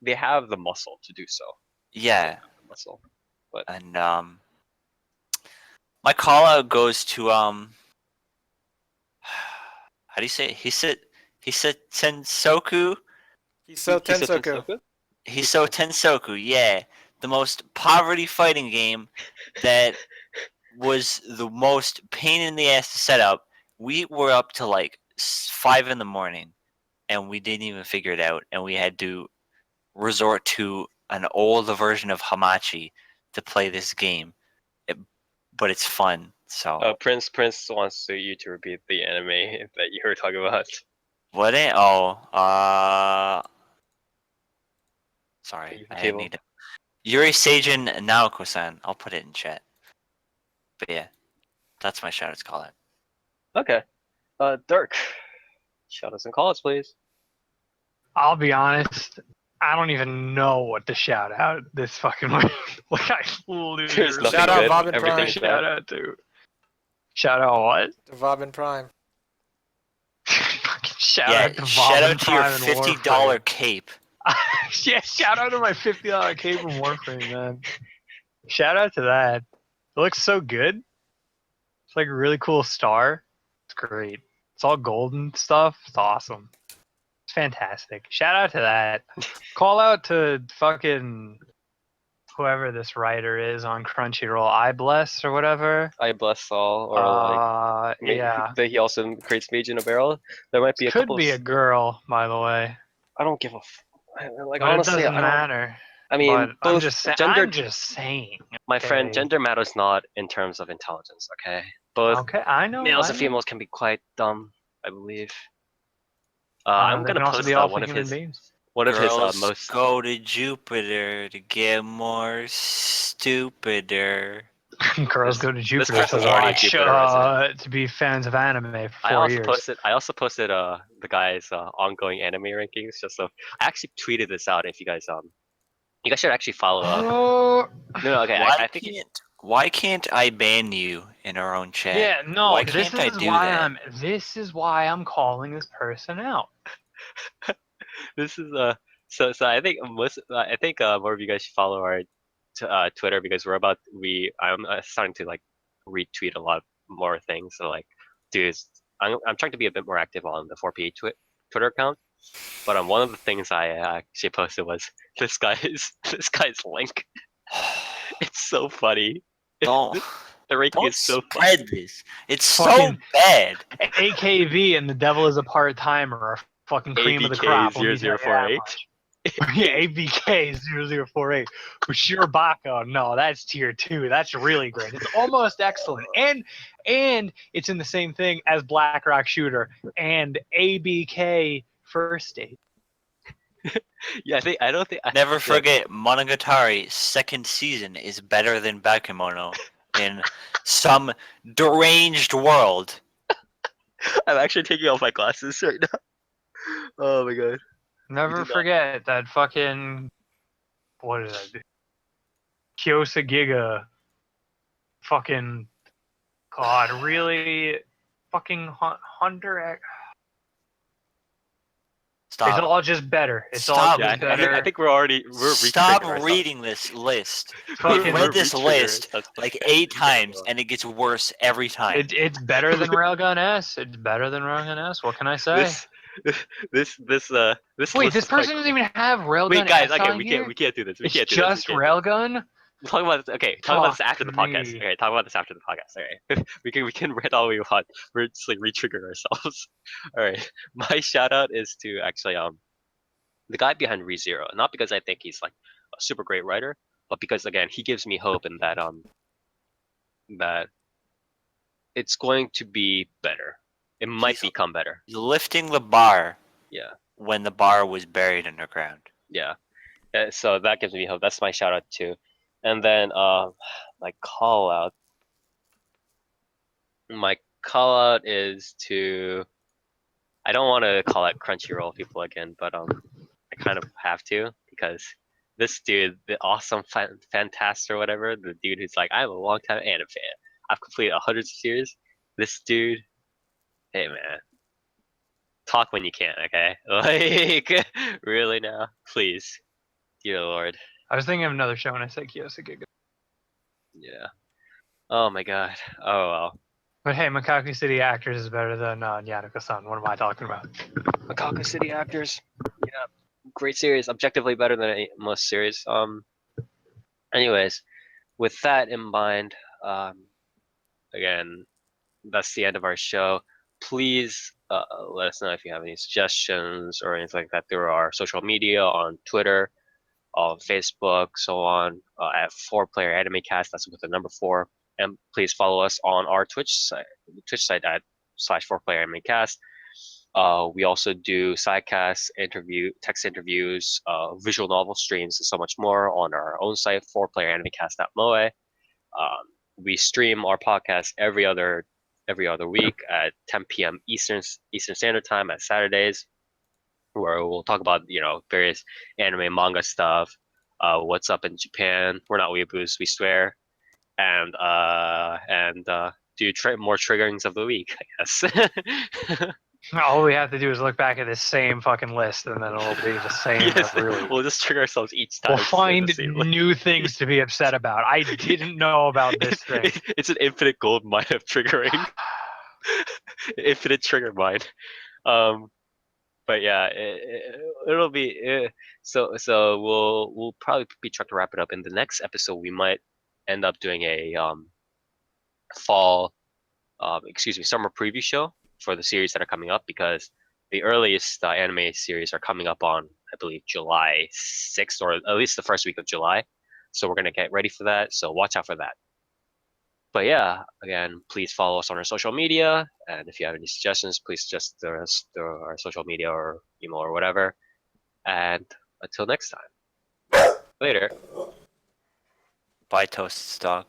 the muscle to do so. yeah, The muscle. and my call out goes to how do you say it? He said Tensoku. Hiso Tensoku. Hiso Tensoku, yeah. The most poverty fighting game that was the most pain in the ass to set up we were up to like 5 in the morning, and we didn't even figure it out, and we had to resort to an older version of Hamachi to play this game. But it's fun. So Prince wants you to repeat the anime that you were talking about. what? Sorry, I Cable. need to. Yuri Seijin Naoko-san. I'll put it in chat. But yeah, that's my shout-outs call it. Okay. Dirk. Shout us and call us, please. I'll be honest. I don't even know what to shout out this fucking week. Like I There's literally nothing Shout out good. Bob and Everything's Prime. bad. shout out to. Shout out what? To Bob and Prime. Fucking shout Yeah, out to shout Bob out and to your Prime and $50 Warframe. cape. Yeah, shout out to my $50 cape from Warframe, man. Shout out to that. It looks so good. It's like a really cool star. It's great. It's all golden stuff. It's awesome. It's fantastic. Shout out to that. Call out to fucking whoever this writer is on Crunchyroll, I Bless or whatever. I bless all, or like Yeah. that he also creates mage in a barrel. There might be a Could couple. be a girl, by the way. I don't give a. Like But honestly, it I doesn't don't. matter. I mean, But both gender. I'm just saying. My friend, Okay. gender matters not in terms of intelligence. Okay, both Okay, I know. males I and know. females can be quite dumb, I believe. I know, I'm they gonna can also post be awful one of human his beings. Girls most. go to Jupiter to get more stupider. Girls This- go to this Jupiter person to is already a watch Jupiter resident. to be fans of anime for I 4 also years. posted. The guy's ongoing anime rankings. Just so I actually tweeted this out. If you guys should actually follow up. Oh, No, okay. I think Why can't I ban you in our own chat? yeah, no. Why This can't I is do why that? I'm calling this person out. this is so I think more of you guys should follow our Twitter because I'm starting to like retweet a lot more things. So like, dude, I'm trying to be a bit more active on the 4P Twitter account. But one of the things I actually posted was this guy's link. It's so funny. Don't The ranking don't is so funny. spread this. It's so Fucking- bad. AKV and the devil is a part timer are fucking cream of the crop. Let me tell you that 0048. much. Yeah, ABK 0048. But Shirobako, no, that's tier 2. That's really great. It's almost excellent. And it's in the same thing as Black Rock Shooter and ABK First State. Yeah, I don't think. Never forget, Monogatari second season is better than Bakemono in some deranged world. I'm actually taking off my glasses right now. Oh my god. Never not. forget that fucking what is that? Kyosa Giga. Fucking God, really? Fucking Hunter. It's Stop. all just better. It's all Stop. Yeah, just I better. think we're Stop re-triggering ourselves. reading this list. Fucking- We've We're read this re-triggering list ourselves. like 8 times, and it gets worse every time. It's better than Railgun S. It's better than Railgun S. What can I say? This Wait, list this is quite person doesn't even have Railgun Wait, guys, S okay, on here? we can't do this. We It's can't do this. just Railgun? We'll talk about this. Okay, talk about this Fuck after the podcast. me. Okay, talk about this after the podcast. Okay, we can rant all we want. We're just like re-triggering ourselves. All right, my shout out is to actually the guy behind ReZero. Not because I think he's like a super great writer, but because again he gives me hope in that it's going to be better. It might become better. He's lifting the bar Yeah, when the bar was buried underground. yeah. So that gives me hope. That's my shout out too. And then my call out. My call out is to. I don't want to call out Crunchyroll people again, but I kind of have to because this dude, the awesome Fantast or whatever, the dude who's like, I'm a longtime anime fan. I've completed hundreds of series. This dude, hey man, talk when you can, okay? Like, really now, please, dear Lord. I was thinking of another show when I said Kyosa Giga. Yeah. Oh my god. Oh well. But hey, Makaku City Actors is better than Yanako-san. What am I talking about? Macaco City Actors. Yeah. Great series. Objectively better than most series. Anyways, with that in mind, again, that's the end of our show. please let us know if you have any suggestions or anything like that through our social media on Twitter, on Facebook, so on, at 4PlayerAnimecast. That's with the number 4. And please follow us on our Twitch site at /4PlayerAnimecast. We also do sidecasts, text interviews, visual novel streams, and so much more on our own site, 4PlayerAnimecast.moe. We stream our podcast every other week at 10 p.m. Eastern Standard Time at Saturdays, where we'll talk about various anime manga stuff, what's up in Japan. We're not weeaboos, we swear, and do more triggerings of the week, I guess. All we have to do is look back at this same fucking list, and then it'll be the same Yes, every week. we'll just trigger ourselves each time. We'll find new things to be upset about. I didn't know about this thing. It's an infinite gold mine of triggering. Infinite trigger mine. But yeah, it'll be so we'll probably be trying to wrap it up in the next episode. We might end up doing a summer preview show for the series that are coming up, because the earliest anime series are coming up on, I believe, July 6th, or at least the first week of July. So we're gonna get ready for that. So watch out for that. But yeah, again, please follow us on our social media, and if you have any suggestions, please just throw us through our social media or email or whatever. And until next time, later. Bye, Toast Stock.